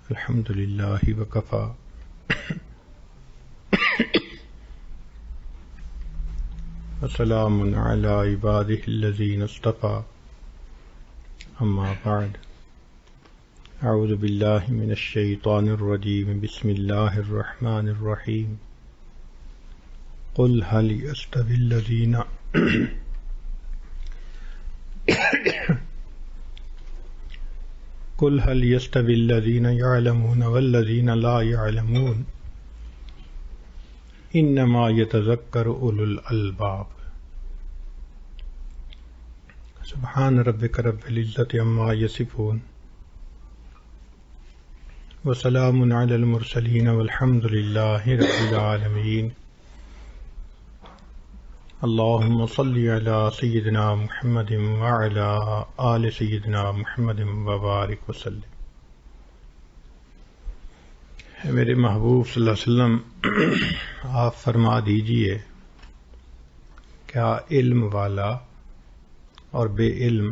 الحمد للہ وکفا وسلام علی عبادہ الذین اصطفى اما بعد اعوذ باللہ من الشیطان الرجیم بسم اللہ الرحمن الرحیم قل هل يستوي الذین قل هل يستوي الذين يعلمون والذين لا يعلمون انما يتذكر اولو الالباب سبحان ربك رب العزة عما يصفون وسلام على المرسلين والحمد لله رب العالمين اللهم صل على سيدنا محمد وعلى آل سيدنا محمد وبارك وسلم۔ میرے محبوب صلی اللہ علیہ وسلم آپ فرما دیجئے کیا علم والا اور بے علم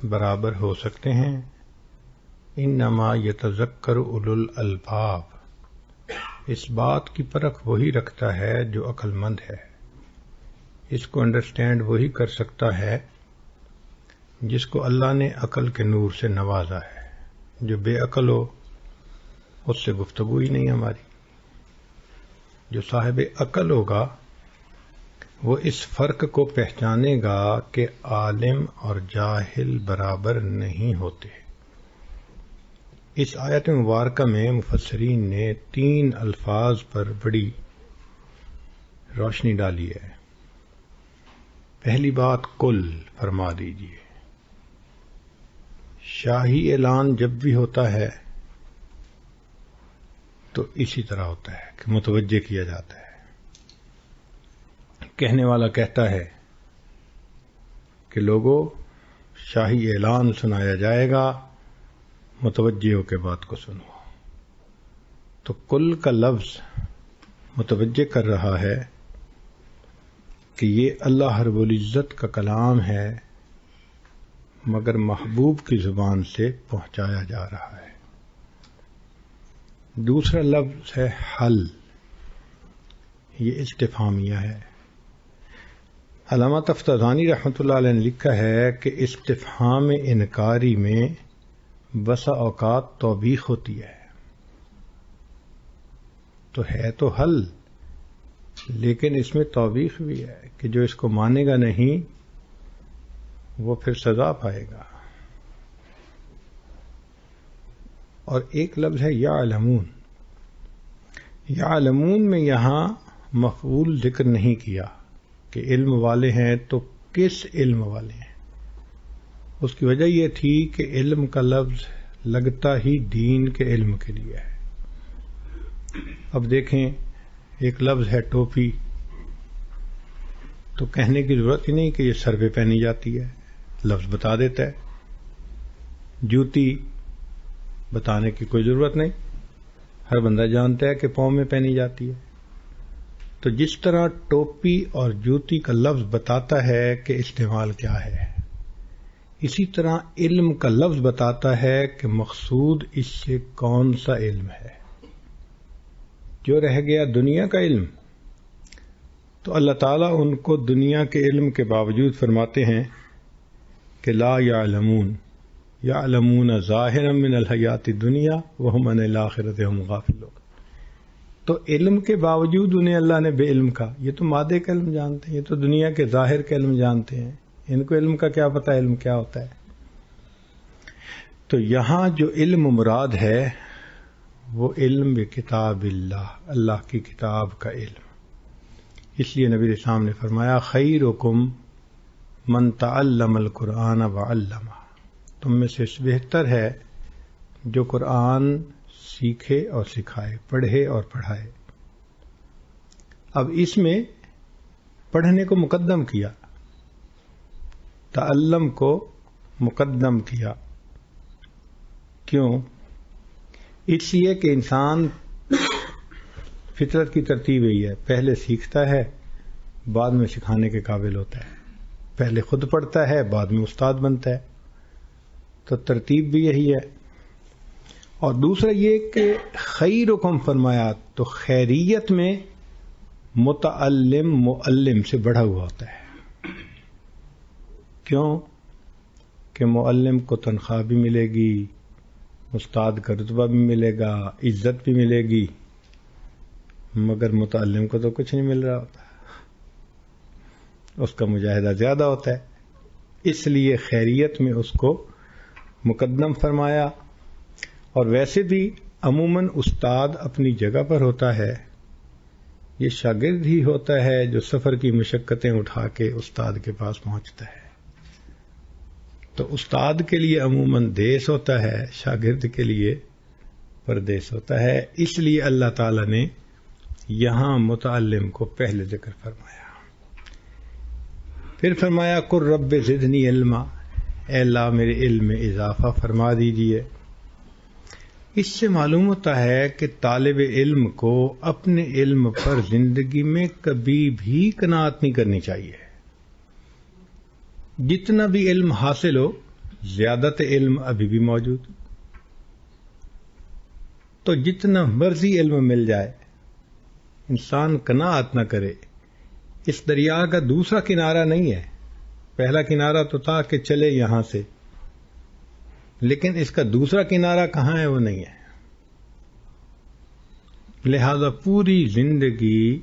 برابر ہو سکتے ہیں؟ انما یتذکر اولو الالباب، اس بات کی پرکھ وہی رکھتا ہے جو عقل مند ہے، اس کو انڈرسٹینڈ وہی کر سکتا ہے جس کو اللہ نے عقل کے نور سے نوازا ہے۔ جو بے عقل ہو اس سے گفتگو ہی نہیں ہماری۔ جو صاحب عقل ہوگا وہ اس فرق کو پہچانے گا کہ عالم اور جاہل برابر نہیں ہوتے۔ اس آیت مبارکہ میں مفسرین نے 3 الفاظ پر بڑی روشنی ڈالی ہے۔ پہلی بات قل فرما دیجئے۔ شاہی اعلان جب بھی ہوتا ہے تو اسی طرح ہوتا ہے کہ متوجہ کیا جاتا ہے۔ کہنے والا کہتا ہے کہ لوگوں شاہی اعلان سنایا جائے گا، متوجہ ہو کے بات کو سنو۔ تو قل کا لفظ متوجہ کر رہا ہے کہ یہ اللہ رب العزت کا کلام ہے مگر محبوب کی زبان سے پہنچایا جا رہا ہے۔ دوسرا لفظ ہے حل، یہ استفہامیہ ہے۔ علامہ تفتازانی رحمۃ اللہ علیہ نے لکھا ہے کہ استفہام انکاری میں بسا اوقات توبیخ ہوتی ہے، تو ہے تو حل لیکن اس میں توبیخ بھی ہے کہ جو اس کو مانے گا نہیں وہ پھر سزا پائے گا۔ اور ایک لفظ ہے یعلمون۔ یعلمون میں یہاں مفعول ذکر نہیں کیا کہ علم والے ہیں تو کس علم والے ہیں۔ اس کی وجہ یہ تھی کہ علم کا لفظ لگتا ہی دین کے علم کے لیے ہے۔ اب دیکھیں ایک لفظ ہے ٹوپی، تو کہنے کی ضرورت ہی نہیں کہ یہ سر پہ پہنی جاتی ہے، لفظ بتا دیتا ہے۔ جوتی بتانے کی کوئی ضرورت نہیں، ہر بندہ جانتا ہے کہ پاؤں میں پہنی جاتی ہے۔ تو جس طرح ٹوپی اور جوتی کا لفظ بتاتا ہے کہ استعمال کیا ہے، اسی طرح علم کا لفظ بتاتا ہے کہ مقصود اس سے کون سا علم ہے۔ جو رہ گیا دنیا کا علم تو اللہ تعالیٰ ان کو دنیا کے علم کے باوجود فرماتے ہیں کہ لا یعلمون یعلمون ظاہرا من الحیات الدنیا وہم عن الآخرۃ ہم غافلون۔ تو علم کے باوجود انہیں اللہ نے بے علم کہا۔ یہ تو مادے کا علم جانتے ہیں، یہ تو دنیا کے ظاہر کا علم جانتے ہیں، ان کو علم کا کیا پتہ علم کیا ہوتا ہے۔ تو یہاں جو علم مراد ہے وہ علم بکتاب اللہ، اللہ کی کتاب کا علم۔ اس لیے نبی اسلام نے فرمایا خیرکم من تعلم القرآن وعلمہ، تم میں سے بہتر ہے جو قرآن سیکھے اور سکھائے، پڑھے اور پڑھائے۔ اب اس میں پڑھنے کو مقدم کیا، تعلم کو مقدم کیا۔ کیوں؟ اس لیے کہ انسان فطرت کی ترتیب یہی ہے، پہلے سیکھتا ہے بعد میں سکھانے کے قابل ہوتا ہے، پہلے خود پڑھتا ہے بعد میں استاد بنتا ہے۔ تو ترتیب بھی یہی ہے۔ اور دوسرا یہ کہ خیرکم فرمایا تو خیریت میں متعلم معلم سے بڑھا ہوا ہوتا ہے. کیوں کہ معلم کو تنخواہ بھی ملے گی، استاد کا رتبہ بھی ملے گا، عزت بھی ملے گی، مگر متعلم کو تو کچھ نہیں مل رہا ہوتا، اس کا مجاہدہ زیادہ ہوتا ہے. اس لیے خیریت میں اس کو مقدم فرمایا. اور ویسے بھی عموماً استاد اپنی جگہ پر ہوتا ہے، یہ شاگرد ہی ہوتا ہے جو سفر کی مشقتیں اٹھا کے استاد کے پاس پہنچتا ہے. تو استاد کے لیے عموماً دیس ہوتا ہے، شاگرد کے لیے پردیس ہوتا ہے. اس لیے اللہ تعالی نے یہاں متعلم کو پہلے ذکر فرمایا. پھر فرمایا قل رب زدنی علما، اے اللہ میرے علم میں اضافہ فرما دیجئے. اس سے معلوم ہوتا ہے کہ طالب علم کو اپنے علم پر زندگی میں کبھی بھی قناعت نہیں کرنی چاہیے. جتنا بھی علم حاصل ہو، زیادہ علم ابھی بھی موجود، تو جتنا مرضی علم مل جائے انسان قناعت نہ کرے. اس دریا کا دوسرا کنارہ نہیں ہے، پہلا کنارہ تو تھا کہ چلے یہاں سے، لیکن اس کا دوسرا کنارہ کہاں ہے وہ نہیں ہے. لہذا پوری زندگی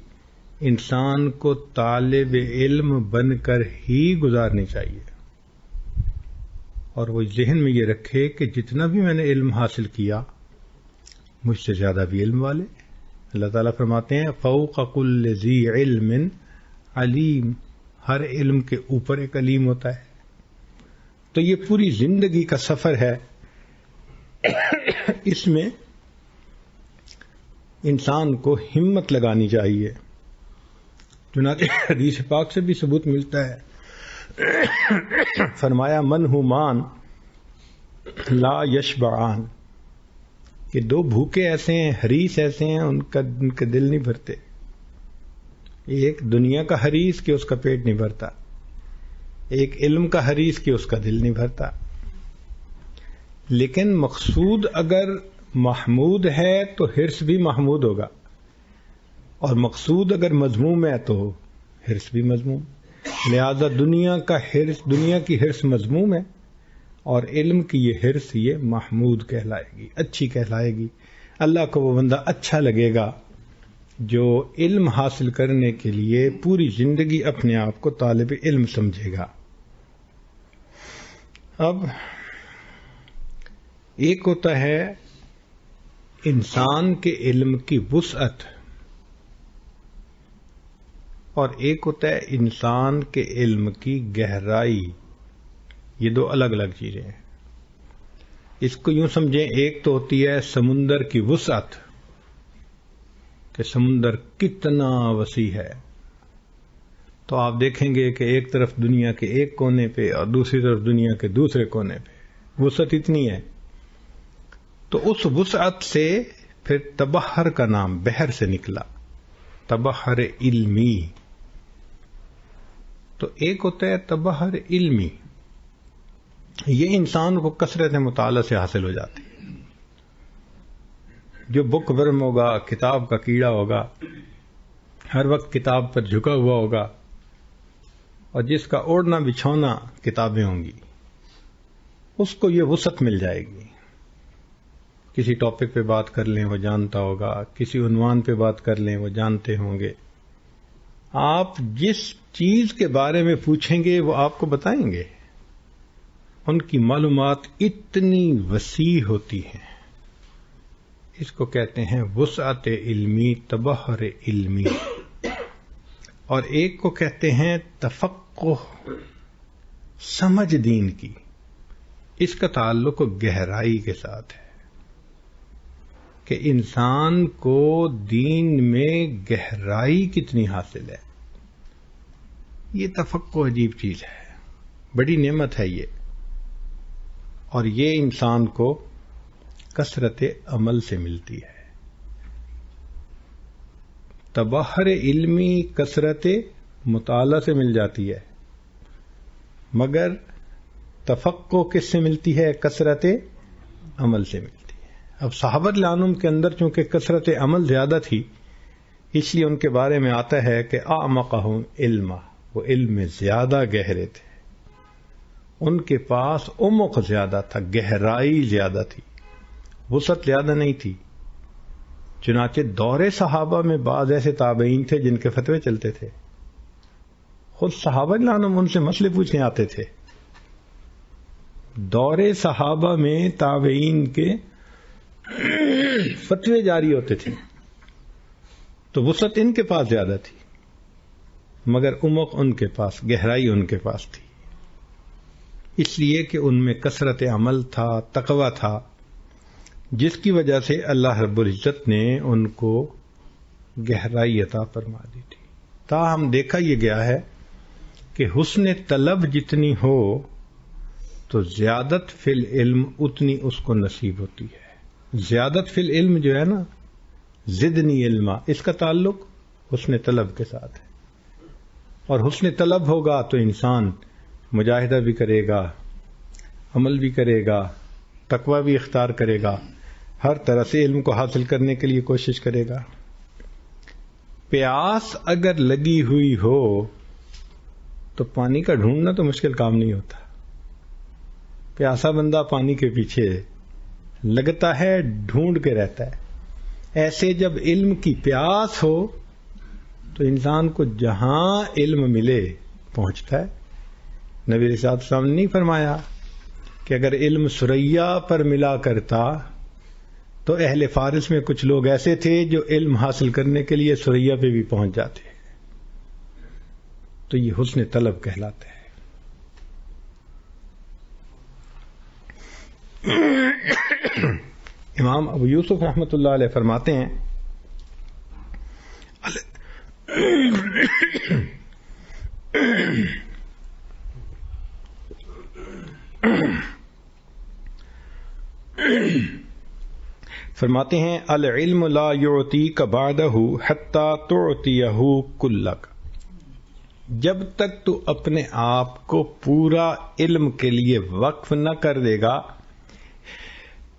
انسان کو طالب علم بن کر ہی گزارنی چاہیے، اور وہ ذہن میں یہ رکھے کہ جتنا بھی میں نے علم حاصل کیا مجھ سے زیادہ بھی علم والے. اللہ تعالیٰ فرماتے ہیں فوق کل ذی علم علیم، ہر علم کے اوپر ایک علیم ہوتا ہے. تو یہ پوری زندگی کا سفر ہے، اس میں انسان کو ہمت لگانی چاہیے. چنانچہ حدیث پاک سے بھی ثبوت ملتا ہے، فرمایا من ہمان لا یشبعان، کہ دو بھوکے ایسے ہیں، حریص ایسے ہیں، ان کے دل نہیں بھرتے. ایک دنیا کا حریص کہ اس کا پیٹ نہیں بھرتا، ایک علم کا حریص کہ اس کا دل نہیں بھرتا. لیکن مقصود اگر محمود ہے تو حرص بھی محمود ہوگا، اور مقصود اگر مذموم ہے تو حرص بھی مذموم. لہذا دنیا کی حرص مذموم ہے، اور علم کی یہ حرص یہ محمود کہلائے گی، اچھی کہلائے گی. اللہ کو وہ بندہ اچھا لگے گا جو علم حاصل کرنے کے لیے پوری زندگی اپنے آپ کو طالب علم سمجھے گا. اب ایک ہوتا ہے انسان کے علم کی وسعت، اور ایک ہوتا ہے انسان کے علم کی گہرائی. یہ دو الگ الگ چیزیں ہیں. اس کو یوں سمجھیں، ایک تو ہوتی ہے سمندر کی وسعت، کہ سمندر کتنا وسیع ہے. تو آپ دیکھیں گے کہ ایک طرف دنیا کے ایک کونے پہ اور دوسری طرف دنیا کے دوسرے کونے پہ وسعت اتنی ہے. تو اس وسعت سے پھر تبحر کا نام بحر سے نکلا، تبحر علمی. تو ایک ہوتا ہے تبحر علمی، یہ انسان کو کثرت مطالعہ سے حاصل ہو جاتی ہے. جو بک ورم ہوگا، کتاب کا کیڑا ہوگا، ہر وقت کتاب پر جھکا ہوا ہوگا، اور جس کا اوڑھنا بچھونا کتابیں ہوں گی، اس کو یہ وسعت مل جائے گی. کسی ٹاپک پہ بات کر لیں وہ جانتا ہوگا، کسی عنوان پہ بات کر لیں وہ جانتے ہوں گے. آپ جس چیز کے بارے میں پوچھیں گے وہ آپ کو بتائیں گے. ان کی معلومات اتنی وسیع ہوتی ہیں. اس کو کہتے ہیں وسعت علمی، تبحر علمی. اور ایک کو کہتے ہیں تفقہ، سمجھ دین کی. اس کا تعلق گہرائی کے ساتھ ہے کہ انسان کو دین میں گہرائی کتنی حاصل ہے. یہ تفقہ عجیب چیز ہے، بڑی نعمت ہے یہ، اور یہ انسان کو کثرت عمل سے ملتی ہے. تبحر علمی کثرت مطالعہ سے مل جاتی ہے، مگر تفقہ کس سے ملتی ہے؟ کثرت عمل سے ملتی ہے. اب صحابہ عنہم کے اندر چونکہ کثرت عمل زیادہ تھی، اس لیے ان کے بارے میں آتا ہے کہ اعمقہم علما، وہ علم میں زیادہ گہرے تھے، ان کے پاس عمق زیادہ تھا، گہرائی زیادہ تھی، وسعت زیادہ نہیں تھی۔ چنانچہ دور صحابہ میں بعض ایسے تابعین تھے جن کے فتوے چلتے تھے، خود صحابہ عنہم ان سے مسئلے پوچھنے آتے تھے۔ دور صحابہ میں تابعین کے فتوے جاری ہوتے تھے، تو وسعت ان کے پاس زیادہ تھی، مگر عمق ان کے پاس، گہرائی ان کے پاس تھی، اس لیے کہ ان میں کثرت عمل تھا، تقوی تھا، جس کی وجہ سے اللہ رب العزت نے ان کو گہرائی عطا فرما دی تھی۔ تاہم دیکھا یہ گیا ہے کہ حسن طلب جتنی ہو تو زیادت فی العلم اتنی اس کو نصیب ہوتی ہے۔ زیادت فی العلم جو ہے نا، زدنی علما، اس کا تعلق حسن طلب کے ساتھ ہے، اور حسن طلب ہوگا تو انسان مجاہدہ بھی کرے گا، عمل بھی کرے گا، تقوی بھی اختیار کرے گا، ہر طرح سے علم کو حاصل کرنے کے لیے کوشش کرے گا۔ پیاس اگر لگی ہوئی ہو تو پانی کا ڈھونڈنا تو مشکل کام نہیں ہوتا، پیاسا بندہ پانی کے پیچھے لگتا ہے، ڈھونڈ کے رہتا ہے۔ ایسے جب علم کی پیاس ہو تو انسان کو جہاں علم ملے پہنچتا ہے۔ نبی رسالت السلام نے نہیں فرمایا کہ اگر علم ثریا پر ملا کرتا تو اہل فارس میں کچھ لوگ ایسے تھے جو علم حاصل کرنے کے لیے ثریا پہ بھی پہنچ جاتے، تو یہ حسن طلب کہلاتا ہے۔ امام ابو یوسف رحمۃ اللہ علیہ فرماتے ہیں العلم لا يعطيك بعده حتى تعطيه كلك، جب تک تو اپنے آپ کو پورا علم کے لیے وقف نہ کر دے گا،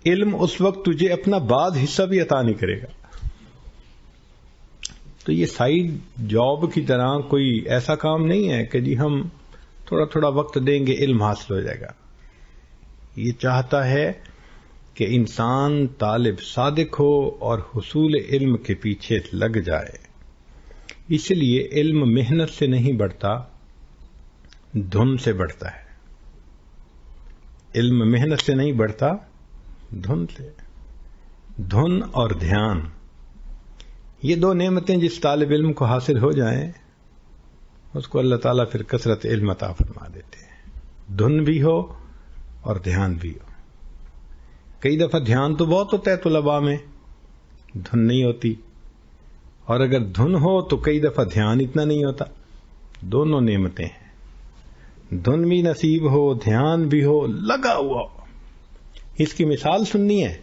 علم اس وقت تجھے اپنا بعض حصہ بھی عطا نہیں کرے گا۔ تو یہ سائیڈ جاب کی طرح کوئی ایسا کام نہیں ہے کہ جی ہم تھوڑا تھوڑا وقت دیں گے علم حاصل ہو جائے گا۔ یہ چاہتا ہے کہ انسان طالب صادق ہو اور حصول علم کے پیچھے لگ جائے۔ اس لیے علم محنت سے نہیں بڑھتا، دھن سے بڑھتا ہے۔ علم محنت سے نہیں بڑھتا، دھن سے۔ دھن اور دھیان، یہ دو نعمتیں جس طالب علم کو حاصل ہو جائیں اس کو اللہ تعالیٰ پھر کثرت علم عطا فرما دیتے ہیں۔ دھن بھی ہو اور دھیان بھی ہو۔ کئی دفعہ دھیان تو بہت ہوتا ہے طلباء میں، دھن نہیں ہوتی، اور اگر دھن ہو تو کئی دفعہ دھیان اتنا نہیں ہوتا۔ دونوں نعمتیں ہیں، دھن بھی نصیب ہو، دھیان بھی ہو، لگا ہوا ہو۔ اس کی مثال سننی ہے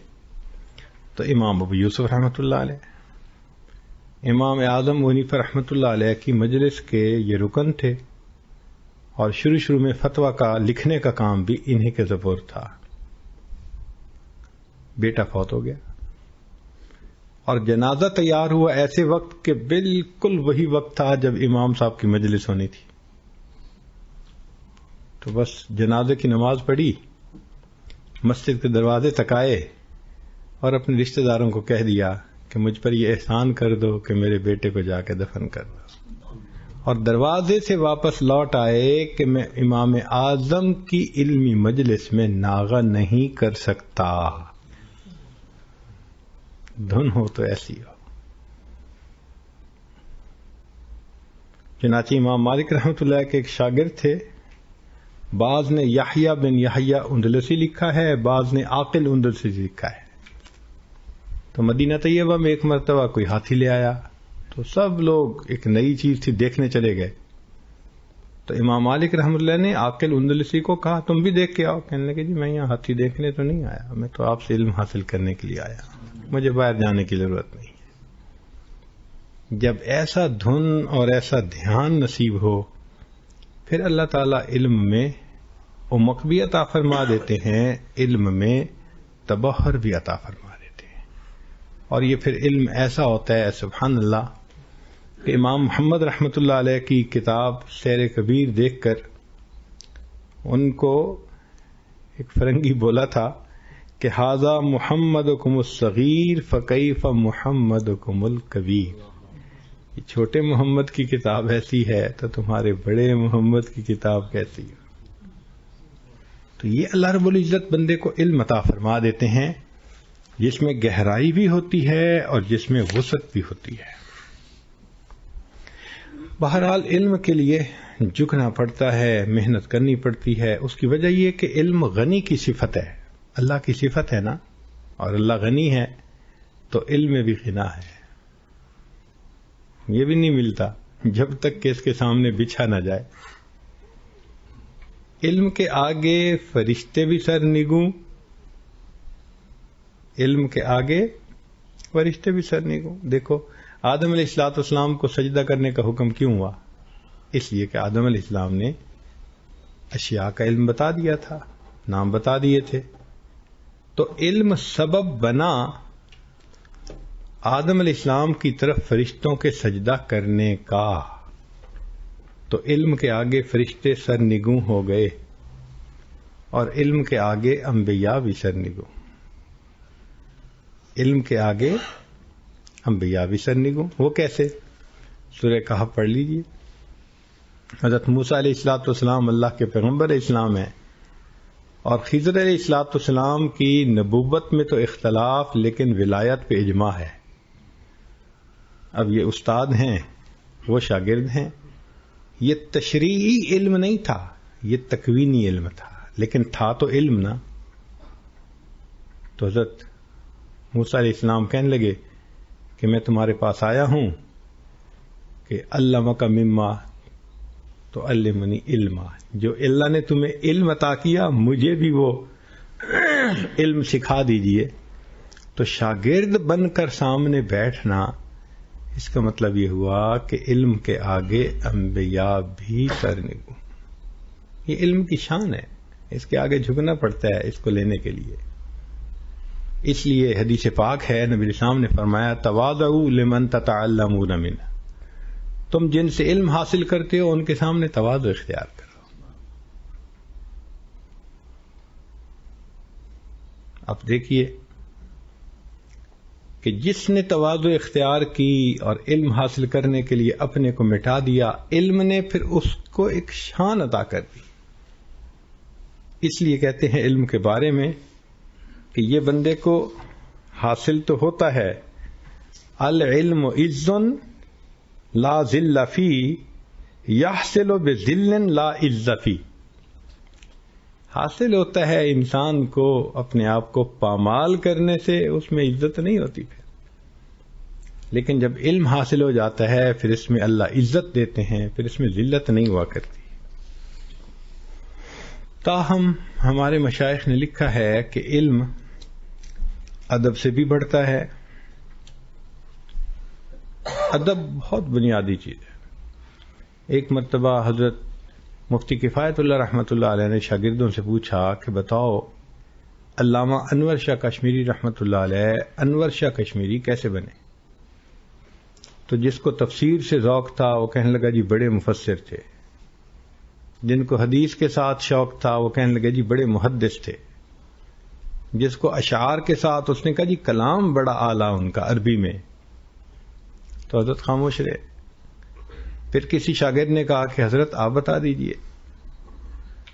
تو امام ابو یوسف رحمۃ اللہ علیہ، امام اعظم ابو حنیفہ رحمۃ اللہ علیہ کی مجلس کے یہ رکن تھے، اور شروع میں فتویٰ کا لکھنے کا کام بھی انہی کے زبور تھا۔ بیٹا فوت ہو گیا اور جنازہ تیار ہوا ایسے وقت کہ بالکل وہی وقت تھا جب امام صاحب کی مجلس ہونی تھی۔ تو بس جنازے کی نماز پڑھی، مسجد کے دروازے تک آئے اور اپنے رشتہ داروں کو کہہ دیا کہ مجھ پر یہ احسان کر دو کہ میرے بیٹے کو جا کے دفن کر دو، اور دروازے سے واپس لوٹ آئے کہ میں امام اعظم کی علمی مجلس میں ناغہ نہیں کر سکتا۔ دھن ہو تو ایسی ہو۔ چنانچہ امام مالک رحمۃ اللہ کے ایک شاگرد تھے، بعض نے یحییٰ بن یحییٰ اندلسی لکھا ہے، بعض نے عاقل اندلسی لکھا ہے۔ تو مدینہ طیبہ میں ایک مرتبہ کوئی ہاتھی لے آیا، تو سب لوگ، ایک نئی چیز تھی، دیکھنے چلے گئے۔ تو امام مالک رحمۃ اللہ نے عاقل اندلسی کو کہا تم بھی دیکھ کے آؤ۔ کہنے لگے جی میں یہاں ہاتھی دیکھنے تو نہیں آیا، میں تو آپ سے علم حاصل کرنے کے لیے آیا، مجھے باہر جانے کی ضرورت نہیں ہے۔ جب ایسا دھن اور ایسا دھیان نصیب ہو پھر اللہ تعالیٰ علم میں عمق بھی عطا فرما دیتے ہیں، علم میں تبحر بھی عطا فرما دیتے ہیں۔ اور یہ پھر علم ایسا ہوتا ہے سبحان اللہ کہ امام محمد رحمۃ اللہ علیہ کی کتاب سیر کبیر دیکھ کر ان کو ایک فرنگی بولا تھا کہ ھذا محمدکم الصغیر فکیف محمدکم الکبیر، یہ چھوٹے محمد کی کتاب ایسی ہے تو تمہارے بڑے محمد کی کتاب کیسی ہے؟ تو یہ اللہ رب العزت بندے کو علم عطا فرما دیتے ہیں جس میں گہرائی بھی ہوتی ہے اور جس میں وسعت بھی ہوتی ہے۔ بہرحال علم کے لیے جھکنا پڑتا ہے، محنت کرنی پڑتی ہے۔ اس کی وجہ یہ کہ علم غنی کی صفت ہے، اللہ کی صفت ہے نا، اور اللہ غنی ہے تو علم میں بھی غنا ہے۔ یہ بھی نہیں ملتا جب تک کہ اس کے سامنے بچھا نہ جائے۔ علم کے آگے فرشتے بھی سر نگوں، علم کے آگے فرشتے بھی سر نگوں۔ دیکھو آدم علیہ السلام کو سجدہ کرنے کا حکم کیوں ہوا؟ اس لیے کہ آدم علیہ السلام نے اشیاء کا علم بتا دیا تھا، نام بتا دیے تھے، تو علم سبب بنا آدم علیہ السلام کی طرف فرشتوں کے سجدہ کرنے کا، تو علم کے آگے فرشتے سر نگوں ہو گئے اور علم کے آگے انبیاء بھی سر نگوں، علم کے آگے انبیاء بھی سر نگوں۔ وہ کیسے؟ سورہ کہف پڑھ لیجیے۔ حضرت موسیٰ علیہ السلام اللہ کے پیغمبر اسلام ہیں، اور خضر علیہ السلام کی نبوت میں تو اختلاف لیکن ولایت پہ اجماع ہے۔ اب یہ استاد ہیں، وہ شاگرد ہیں۔ یہ تشریعی علم نہیں تھا، یہ تکوینی علم تھا، لیکن تھا تو علم نا۔ تو حضرت موسیٰ علیہ السلام کہنے لگے کہ میں تمہارے پاس آیا ہوں کہ علمک مما تو علمنی علما، جو اللہ نے تمہیں علم عطا کیا مجھے بھی وہ علم سکھا دیجئے۔ تو شاگرد بن کر سامنے بیٹھنا، اس کا مطلب یہ ہوا کہ علم کے آگے انبیاء بھی سر نگوں۔ یہ علم کی شان ہے، اس کے آگے جھکنا پڑتا ہے اس کو لینے کے لیے۔ اس لیے حدیث پاک ہے، نبی اسلام نے فرمایا تواضعوا لمن تتعلمون منہ، تم جن سے علم حاصل کرتے ہو ان کے سامنے تواضع اختیار کرو۔ اب دیکھیے کہ جس نے تواضع اختیار کی اور علم حاصل کرنے کے لیے اپنے کو مٹا دیا، علم نے پھر اس کو ایک شان عطا کر دی۔ اس لیے کہتے ہیں علم کے بارے میں کہ یہ بندے کو حاصل تو ہوتا ہے، العلم عز لا ذل فی یحصل بذل لا عز فی، حاصل ہوتا ہے انسان کو اپنے آپ کو پامال کرنے سے، اس میں عزت نہیں ہوتی پھر، لیکن جب علم حاصل ہو جاتا ہے پھر اس میں اللہ عزت دیتے ہیں، پھر اس میں ذلت نہیں ہوا کرتی۔ تاہم ہمارے مشائخ نے لکھا ہے کہ علم ادب سے بھی بڑھتا ہے۔ ادب بہت بنیادی چیز ہے۔ ایک مرتبہ حضرت مفتی کفایت اللہ رحمۃ اللہ علیہ نے شاگردوں سے پوچھا کہ بتاؤ علامہ انور شاہ کشمیری رحمۃ اللہ علیہ انور شاہ کشمیری کیسے بنے؟ تو جس کو تفسیر سے ذوق تھا وہ کہنے لگا جی بڑے مفسر تھے، جن کو حدیث کے ساتھ شوق تھا وہ کہنے لگے جی بڑے محدث تھے، جس کو اشعار کے ساتھ اس نے کہا جی کلام بڑا اعلیٰ ان کا عربی میں۔ تو حضرت خاموش رہے۔ پھر کسی شاگرد نے کہا کہ حضرت آپ بتا دیجئے،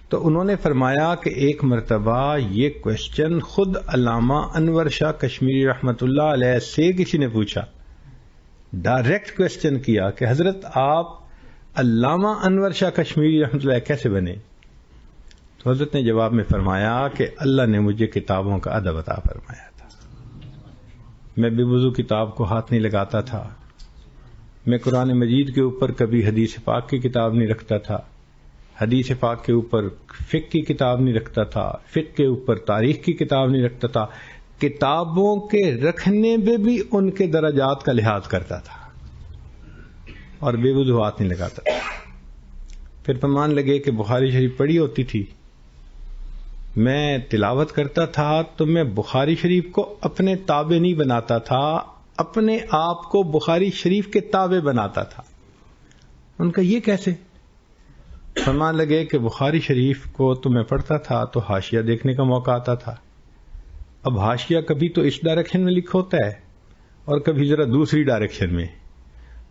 تو انہوں نے فرمایا کہ ایک مرتبہ یہ کوشچن خود علامہ انور شاہ کشمیری رحمۃ اللہ علیہ سے کسی نے پوچھا، ڈائریکٹ کوشچن کیا کہ حضرت آپ علامہ انور شاہ کشمیری رحمۃ اللہ کیسے بنے؟ تو حضرت نے جواب میں فرمایا کہ اللہ نے مجھے کتابوں کا ادب عطا فرمایا تھا، میں بے وضو کتاب کو ہاتھ نہیں لگاتا تھا، میں قرآن مجید کے اوپر کبھی حدیث پاک کی کتاب نہیں رکھتا تھا، حدیث پاک کے اوپر فقہ کی کتاب نہیں رکھتا تھا، فقہ کے اوپر تاریخ کی کتاب نہیں رکھتا تھا، کتابوں کے رکھنے میں بھی ان کے درجات کا لحاظ کرتا تھا اور بے وضو ہاتھ نہیں لگاتا تھا۔ پھر فرمان لگے کہ بخاری شریف پڑھی ہوتی تھی میں تلاوت کرتا تھا تو میں بخاری شریف کو اپنے تابع نہیں بناتا تھا، اپنے آپ کو بخاری شریف کے تابع بناتا تھا۔ ان کا یہ کیسے؟ فرمان لگے کہ بخاری شریف کو تو میں پڑھتا تھا تو حاشیہ دیکھنے کا موقع آتا تھا۔ اب حاشیہ کبھی تو اس ڈائریکشن میں لکھا ہوتا ہے اور کبھی ذرا دوسری ڈائریکشن میں،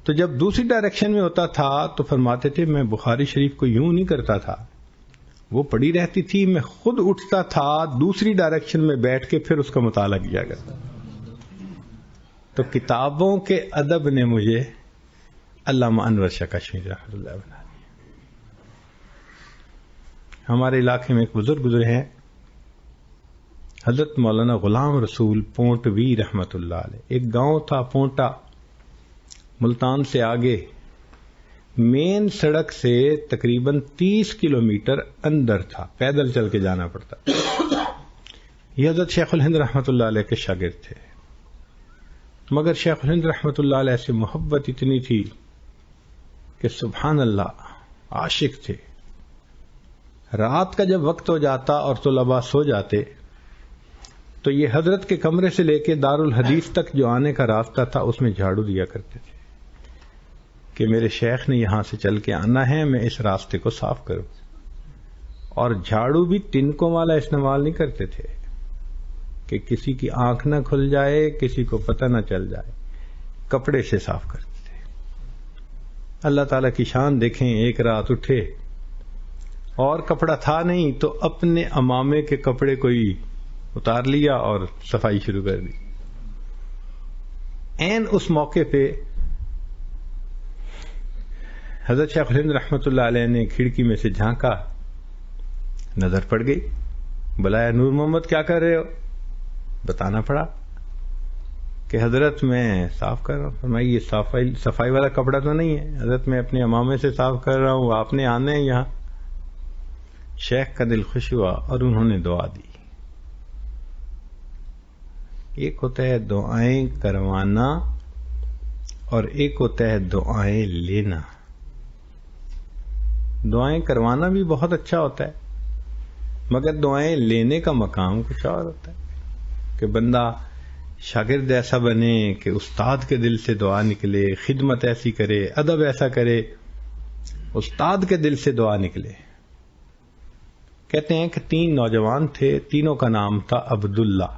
تو جب دوسری ڈائریکشن میں ہوتا تھا تو فرماتے تھے میں بخاری شریف کو یوں نہیں کرتا تھا، وہ پڑھی رہتی تھی، میں خود اٹھتا تھا دوسری ڈائریکشن میں بیٹھ کے پھر اس کا مطالعہ کیا کرتا۔ تو کتابوں کے ادب نے مجھے علامہ انور شاہ کشمیری رحمۃ اللہ بنا دیا۔ ہمارے علاقے میں ایک بزرگ گزرے ہیں، حضرت مولانا غلام رسول پونٹوی رحمۃ اللہ علیہ۔ ایک گاؤں تھا پونٹا، ملتان سے آگے، مین سڑک سے تقریباً 30 کلومیٹر اندر تھا، پیدل چل کے جانا پڑتا۔ یہ حضرت شیخ الہند رحمۃ اللہ علیہ کے شاگرد تھے، مگر شیخ الہند رحمۃ اللہ علیہ سے محبت اتنی تھی کہ سبحان اللہ عاشق تھے۔ رات کا جب وقت ہو جاتا اور طلباء سو جاتے تو یہ حضرت کے کمرے سے لے کے دارالحدیث تک جو آنے کا راستہ تھا اس میں جھاڑو دیا کرتے تھے کہ میرے شیخ نے یہاں سے چل کے آنا ہے، میں اس راستے کو صاف کروں۔ اور جھاڑو بھی تنکوں والا استعمال نہیں کرتے تھے کہ کسی کی آنکھ نہ کھل جائے، کسی کو پتہ نہ چل جائے، کپڑے سے صاف کرتے تھے۔ اللہ تعالیٰ کی شان دیکھیں، ایک رات اٹھے اور کپڑا تھا نہیں تو اپنے امامے کے کپڑے کو ہی اتار لیا اور صفائی شروع کر دی۔ عین اس موقع پہ حضرت شیخ الہند رحمۃ اللہ علیہ نے کھڑکی میں سے جھانکا، نظر پڑ گئی، بلایا نور محمد کیا کر رہے ہو؟ بتانا پڑا کہ حضرت میں صاف کر رہا ہوں۔ فرمائی یہ صفائی والا کپڑا تو نہیں ہے؟ حضرت میں اپنے امامے سے صاف کر رہا ہوں، آپ نے آنا ہے یہاں۔ شیخ کا دل خوش ہوا اور انہوں نے دعا دی۔ ایک ہوتا ہے دعائیں کروانا اور ایک ہوتا ہے دعائیں لینا۔ دعائیں کروانا بھی بہت اچھا ہوتا ہے، مگر دعائیں لینے کا مقام کچھ اور ہوتا ہے کہ بندہ شاگرد ایسا بنے کہ استاد کے دل سے دعا نکلے، خدمت ایسی کرے، ادب ایسا کرے، استاد کے دل سے دعا نکلے۔ کہتے ہیں کہ 3 نوجوان تھے، تینوں کا نام تھا عبداللہ،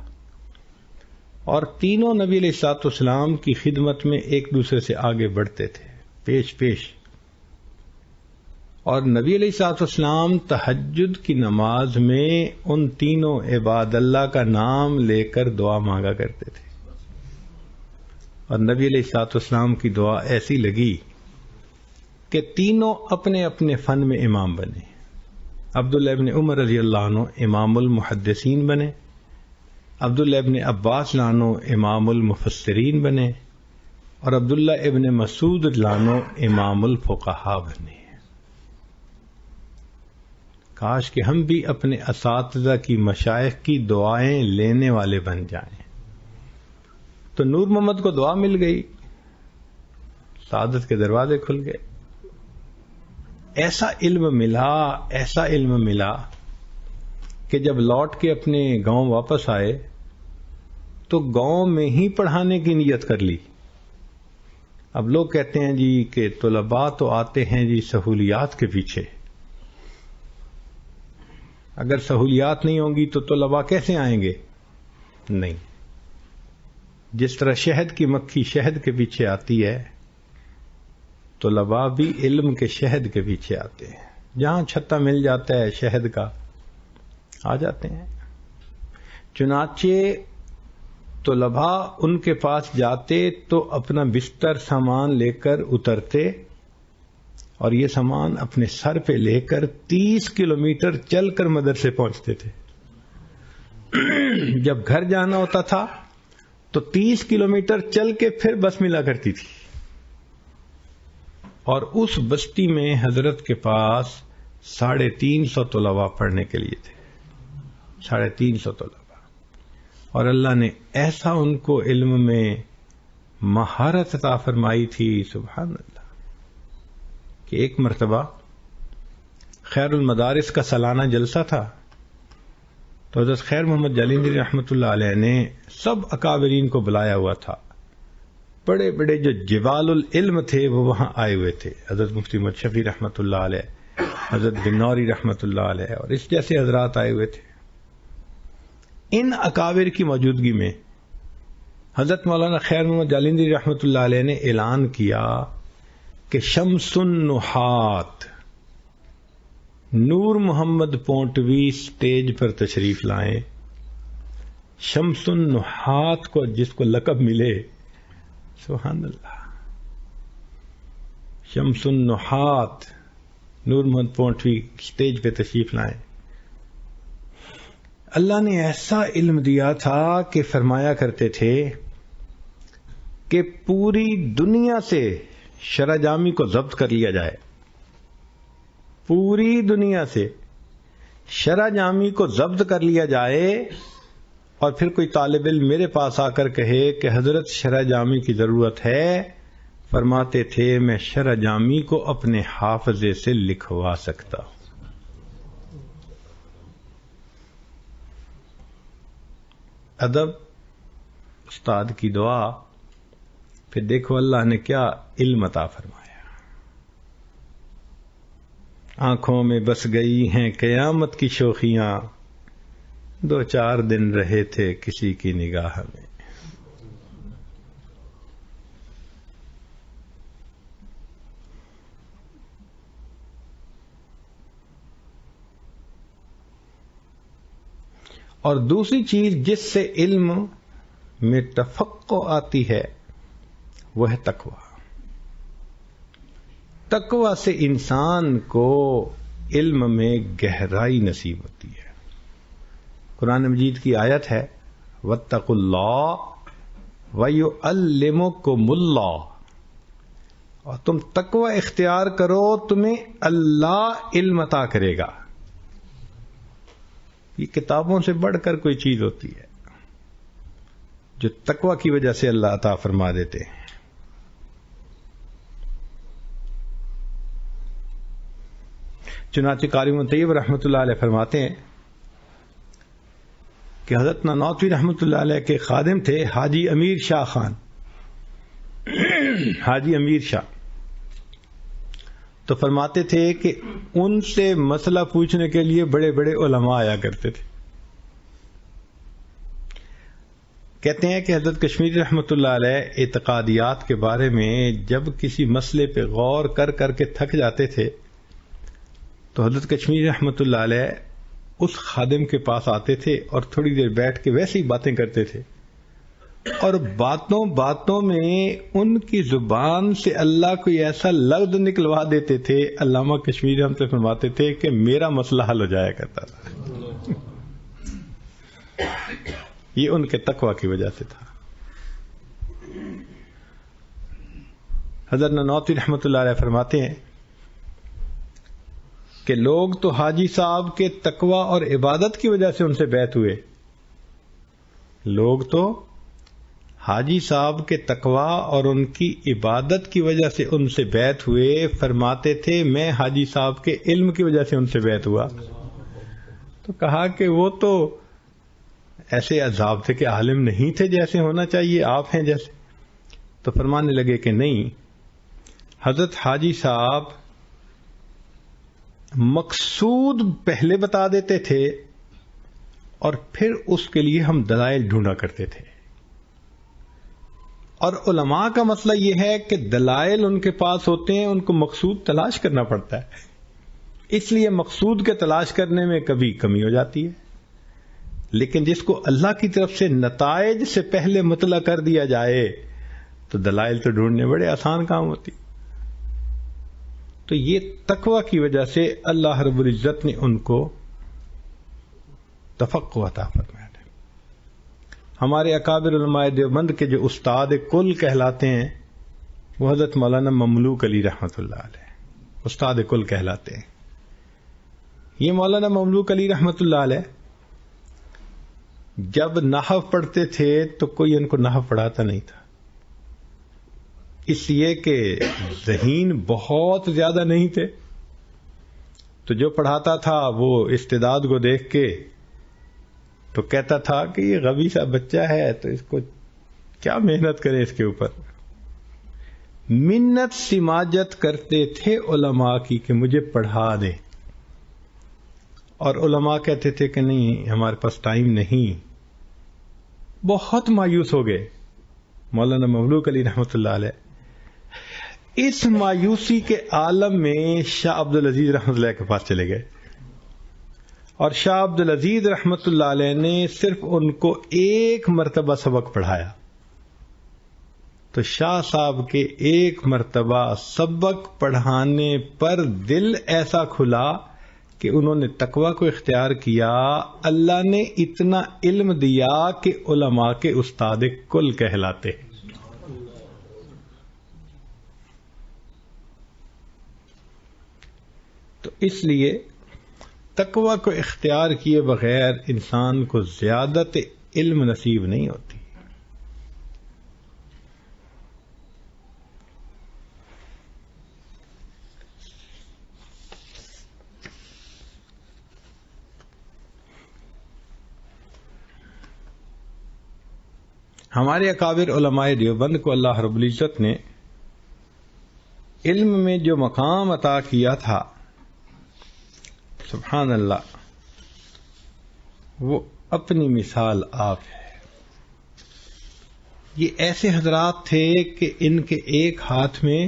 اور تینوں نبی علیہ الصلوۃ والسلام کی خدمت میں ایک دوسرے سے آگے بڑھتے تھے، پیش پیش۔ اور نبی علیہ الصلوۃ والسلام تہجد کی نماز میں ان تینوں عباد اللہ کا نام لے کر دعا مانگا کرتے تھے، اور نبی علیہ الصلوۃ والسلام کی دعا ایسی لگی کہ تینوں اپنے اپنے فن میں امام بنے۔ عبداللہ ابن عمر رضی اللہ عنہ امام المحدثین بنے، عبداللہ ابن عباس لانو امام المفسرین بنے، اور عبداللہ ابن مسعود لانو امام الفقہاء بنے۔ کاش کہ ہم بھی اپنے اساتذہ کی، مشائخ کی دعائیں لینے والے بن جائیں۔ تو نور محمد کو دعا مل گئی، سعادت کے دروازے کھل گئے۔ ایسا علم ملا کہ جب لوٹ کے اپنے گاؤں واپس آئے تو گاؤں میں ہی پڑھانے کی نیت کر لی۔ اب لوگ کہتے ہیں جی کہ طلباء تو آتے ہیں جی سہولیات کے پیچھے، اگر سہولیات نہیں ہوں گی تو طلباء کیسے آئیں گے؟ نہیں، جس طرح شہد کی مکھی شہد کے پیچھے آتی ہے، طلباء بھی علم کے شہد کے پیچھے آتے ہیں، جہاں چھتا مل جاتا ہے شہد کا آ جاتے ہیں۔ چنانچہ طلباء ان کے پاس جاتے تو اپنا بستر سامان لے کر اترتے، اور یہ سامان اپنے سر پہ لے کر 30 کلومیٹر چل کر مدرسے پہنچتے تھے۔ جب گھر جانا ہوتا تھا تو 30 کلومیٹر چل کے پھر بس ملا کرتی تھی، اور اس بستی میں حضرت کے پاس 350 طلباء پڑھنے کے لیے تھے، 350 طلباء، اور اللہ نے ایسا ان کو علم میں مہارت عطا فرمائی تھی، سبحان اللہ، کہ ایک مرتبہ خیر المدارس کا سالانہ جلسہ تھا، تو حضرت خیر محمد جالندھری رحمۃ اللہ علیہ نے سب اکابرین کو بلایا ہوا تھا. بڑے بڑے جو جبال العلم تھے وہ وہاں آئے ہوئے تھے. حضرت مفتی محمد شفیع رحمۃ اللہ علیہ، حضرت بنوری رحمۃ اللہ علیہ اور اس جیسے حضرات آئے ہوئے تھے. ان اکابر کی موجودگی میں حضرت مولانا خیر محمد جالندھری رحمۃ اللہ علیہ نے اعلان کیا کہ شمس النحات نور محمد پونٹوی سٹیج پر تشریف لائیں. شمس النحات کو جس کو لقب ملے، سبحان اللہ، شمس النحات نور محمد پونٹوی سٹیج پہ تشریف لائیں. اللہ نے ایسا علم دیا تھا کہ فرمایا کرتے تھے کہ پوری دنیا سے شرع جامی کو ضبط کر لیا جائے. پوری دنیا سے شرع جامی کو ضبط کر لیا جائے اور پھر کوئی طالب علم میرے پاس آ کر کہے کہ حضرت شرع جامی کی ضرورت ہے، فرماتے تھے میں شرع جامی کو اپنے حافظے سے لکھوا سکتا ہوں. ادب، استاد کی دعا، پھر دیکھو اللہ نے کیا علم عطا فرمایا. آنکھوں میں بس گئی ہیں قیامت کی شوخیاں، 2-4 دن رہے تھے کسی کی نگاہ میں. اور دوسری چیز جس سے علم میں تفقع آتی ہے وہ ہے تقوی. تقوی سے انسان کو علم میں گہرائی نصیب ہوتی ہے. قرآن مجید کی آیت ہے واتقوا اللہ ویعلمکم اللہ، اور تم تقوی اختیار کرو تمہیں اللہ علم عطا کرے گا. یہ کتابوں سے بڑھ کر کوئی چیز ہوتی ہے جو تقوی کی وجہ سے اللہ عطا فرما دیتے ہیں. چنانچہ قاری طیب رحمۃ اللہ علیہ فرماتے ہیں کہ حضرت نانوتوی رحمۃ اللہ علیہ کے خادم تھے حاجی امیر شاہ خان، حاجی امیر شاہ. تو فرماتے تھے کہ ان سے مسئلہ پوچھنے کے لیے بڑے بڑے علماء آیا کرتے تھے. کہتے ہیں کہ حضرت کشمیری رحمۃ اللہ علیہ اعتقادیات کے بارے میں جب کسی مسئلے پہ غور کر کر کے تھک جاتے تھے تو حضرت کشمیری رحمۃ اللہ علیہ اس خادم کے پاس آتے تھے اور تھوڑی دیر بیٹھ کے ویسے ہی باتیں کرتے تھے، اور باتوں باتوں میں ان کی زبان سے اللہ کوئی ایسا لفظ نکلوا دیتے تھے، علامہ کشمیری ہم سے فرماتے تھے کہ میرا مسئلہ حل ہو جایا کرتا تھا. یہ ان کے تقوی کی وجہ سے تھا. حضرت نانوتوی رحمۃ اللہ علیہ فرماتے ہیں کہ لوگ تو حاجی صاحب کے تقوی اور عبادت کی وجہ سے ان سے بیعت ہوئے. لوگ تو حاجی صاحب کے تقوی اور ان کی عبادت کی وجہ سے ان سے بیعت ہوئے. فرماتے تھے میں حاجی صاحب کے علم کی وجہ سے ان سے بیعت ہوا. تو کہا کہ وہ تو ایسے عذاب تھے کہ عالم نہیں تھے جیسے ہونا چاہیے، آپ ہیں جیسے. تو فرمانے لگے کہ نہیں، حضرت حاجی صاحب مقصود پہلے بتا دیتے تھے اور پھر اس کے لیے ہم دلائل ڈھونڈا کرتے تھے. اور علماء کا مسئلہ یہ ہے کہ دلائل ان کے پاس ہوتے ہیں، ان کو مقصود تلاش کرنا پڑتا ہے، اس لیے مقصود کے تلاش کرنے میں کبھی کمی ہو جاتی ہے. لیکن جس کو اللہ کی طرف سے نتائج سے پہلے مطلع کر دیا جائے تو دلائل تو ڈھونڈنے بڑے آسان کام ہوتی. تو یہ تقوی کی وجہ سے اللہ رب العزت نے ان کو تفقہ عطا فرمایا. ہمارے اکابر علماء دیوبند کے جو استاد کل کہلاتے ہیں وہ حضرت مولانا مملوک علی رحمۃ اللہ علیہ استاد کل کہلاتے ہیں. یہ مولانا مملوک علی رحمۃ اللہ علیہ جب نحو پڑھتے تھے تو کوئی ان کو نحو پڑھاتا نہیں تھا، اس لیے کہ ذہین بہت زیادہ نہیں تھے. تو جو پڑھاتا تھا وہ استعداد کو دیکھ کے تو کہتا تھا کہ یہ غبی سا بچہ ہے تو اس کو کیا محنت کرے اس کے اوپر. منت سماجت کرتے تھے علماء کی کہ مجھے پڑھا دے، اور علماء کہتے تھے کہ نہیں ہمارے پاس ٹائم نہیں. بہت مایوس ہو گئے مولانا مملوک علی رحمۃ اللہ علیہ. اس مایوسی کے عالم میں شاہ عبد العزیز رحمۃ اللہ کے پاس چلے گئے، اور شاہ عبد العزیز رحمۃ اللہ علیہ نے صرف ان کو ایک مرتبہ سبق پڑھایا. تو شاہ صاحب کے ایک مرتبہ سبق پڑھانے پر دل ایسا کھلا کہ انہوں نے تقوی کو اختیار کیا. اللہ نے اتنا علم دیا کہ علماء کے استاد کل کہلاتے. تو اس لیے تقوی کو اختیار کیے بغیر انسان کو زیادت علم نصیب نہیں ہوتی. ہمارے اکابر علماء دیوبند کو اللہ رب العزت نے علم میں جو مقام عطا کیا تھا، سبحان اللہ، وہ اپنی مثال آپ ہے. یہ ایسے حضرات تھے کہ ان کے ایک ہاتھ میں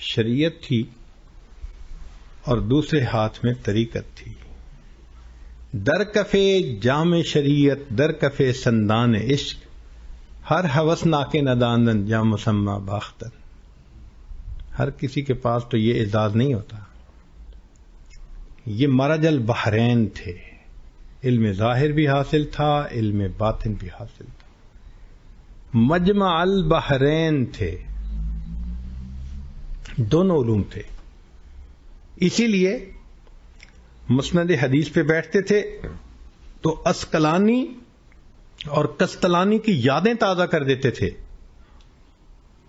شریعت تھی اور دوسرے ہاتھ میں طریقت تھی. در کفے جام شریعت در کفے سندان عشق، ہر ہوس ناکے نداندن یا مسمہ باختن. ہر کسی کے پاس تو یہ اعزاز نہیں ہوتا. یہ مرج البحرین تھے، علم ظاہر بھی حاصل تھا، علم باطن بھی حاصل تھا. مجمع البحرین تھے، دونوں علوم تھے. اسی لیے مسند حدیث پہ بیٹھتے تھے تو اسقلانی اور کستلانی کی یادیں تازہ کر دیتے تھے،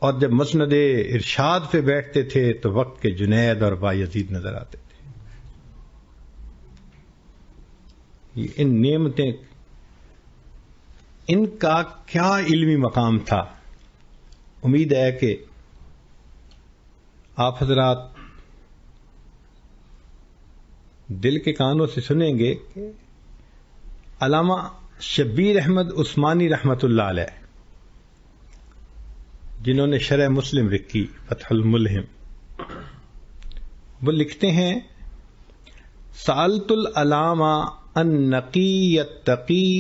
اور جب مسند ارشاد پہ بیٹھتے تھے تو وقت کے جنید اور بایزید نظر آتے تھے. ان نعمتیں، ان کا کیا علمی مقام تھا. امید ہے کہ آپ حضرات دل کے کانوں سے سنیں گے کہ علامہ شبیر احمد عثمانی رحمت اللہ علیہ، جنہوں نے شرح مسلم لکھی فتح الملہم، وہ لکھتے ہیں سألت العلامہ النقی التقی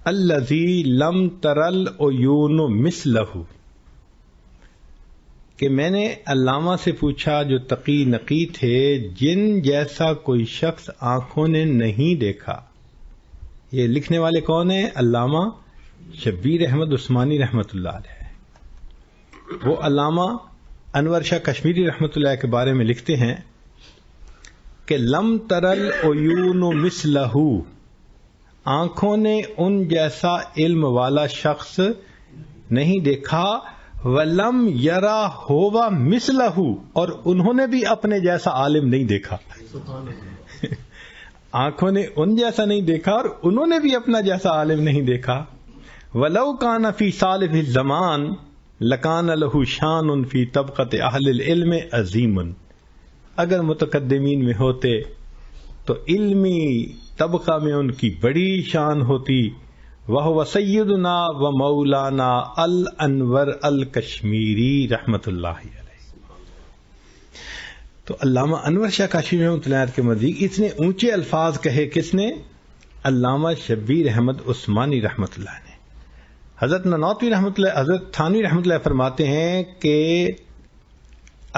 الذی لم تر العیون مثلہ، کہ میں نے علامہ سے پوچھا جو تقی نقی تھے، جن جیسا کوئی شخص آنکھوں نے نہیں دیکھا. یہ لکھنے والے کون ہیں؟ علامہ شبیر احمد عثمانی رحمت اللہ علیہ. وہ علامہ انور شاہ کشمیری رحمت اللہ کے بارے میں لکھتے ہیں کہ لم ترل العیون مثلہ، آنکھوں نے ان جیسا علم والا شخص نہیں دیکھا. وَلَمْ يَرَا هُوَ مِثْلَهُ، اور انہوں نے بھی اپنے جیسا عالم نہیں دیکھا. آنکھوں نے ان جیسا نہیں دیکھا اور انہوں نے بھی اپنا جیسا عالم نہیں دیکھا. وَلَوْ كَانَ فِي صَالِحِ الزَّمَانِ لَكَانَ لَهُ شَانٌ فِي طَبْقَةِ أَهْلِ الْعِلْمِ عَظِيمٌ، اگر متقدمین میں ہوتے تو علمی طبقہ میں ان کی بڑی شان ہوتی. وَهُوَ سَيِّدُنَا وَمَوْلَانَا الْأَنْوَرُ الْكَشْمِيرِي رحمت اللہ علیہ. تو علامہ انور شاہ کاشمیری رحمۃ اللہ علیہ کے مزید اتنے اونچے الفاظ کہے کس نے؟ علامہ شبیر احمد عثمانی رحمت اللہ نے. حضرت نانوتوی رحمت اللہ، حضرت تھانوی رحمت اللہ فرماتے ہیں کہ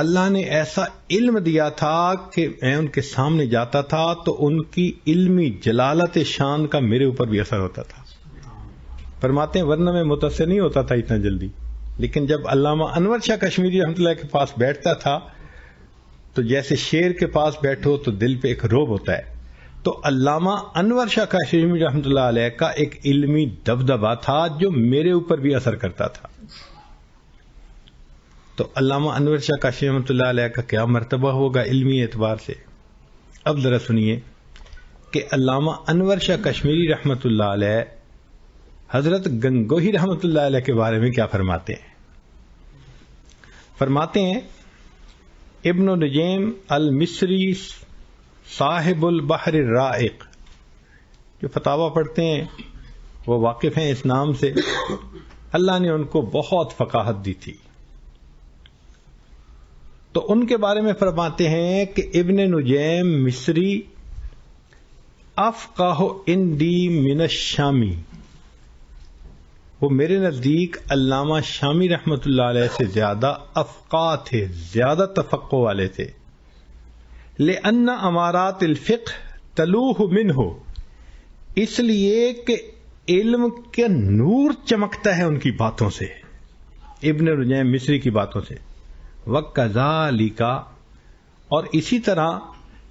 اللہ نے ایسا علم دیا تھا کہ میں ان کے سامنے جاتا تھا تو ان کی علمی جلالت شان کا میرے اوپر بھی اثر ہوتا تھا. فرماتے ہیں ورنہ میں متاثر نہیں ہوتا تھا اتنا جلدی، لیکن جب علامہ انور شاہ کشمیری رحمۃ اللہ کے پاس بیٹھتا تھا تو جیسے شیر کے پاس بیٹھو تو دل پہ ایک روب ہوتا ہے. تو علامہ انور شاہ کاشمیری رحمۃ اللہ علیہ کا ایک علمی دبدبہ تھا جو میرے اوپر بھی اثر کرتا تھا. تو علامہ انور شاہ کاشمیری رحمۃ اللہ علیہ کا کیا مرتبہ ہوگا علمی اعتبار سے؟ اب ذرا سنیے کہ علامہ انور شاہ کشمیری رحمۃ اللہ علیہ حضرت گنگوہی رحمۃ اللہ علیہ کے بارے میں کیا فرماتے ہیں. فرماتے ہیں ابن نجیم المصری صاحب البحر الرائق، جو فتاوی پڑھتے ہیں وہ واقف ہیں اس نام سے، اللہ نے ان کو بہت فقاہت دی تھی. تو ان کے بارے میں فرماتے ہیں کہ ابن نجیم مصری افقہ عندی من الشامی، وہ میرے نزدیک علامہ شامی رحمۃ اللہ علیہ سے زیادہ افقہ تھے، زیادہ تفقہ والے تھے. لأن امارات الفقہ تلوح منہ، اس لیے کہ علم کے نور چمکتا ہے ان کی باتوں سے، ابن نجیم مصری کی باتوں سے. وَكَذَلِكَ، اور اسی طرح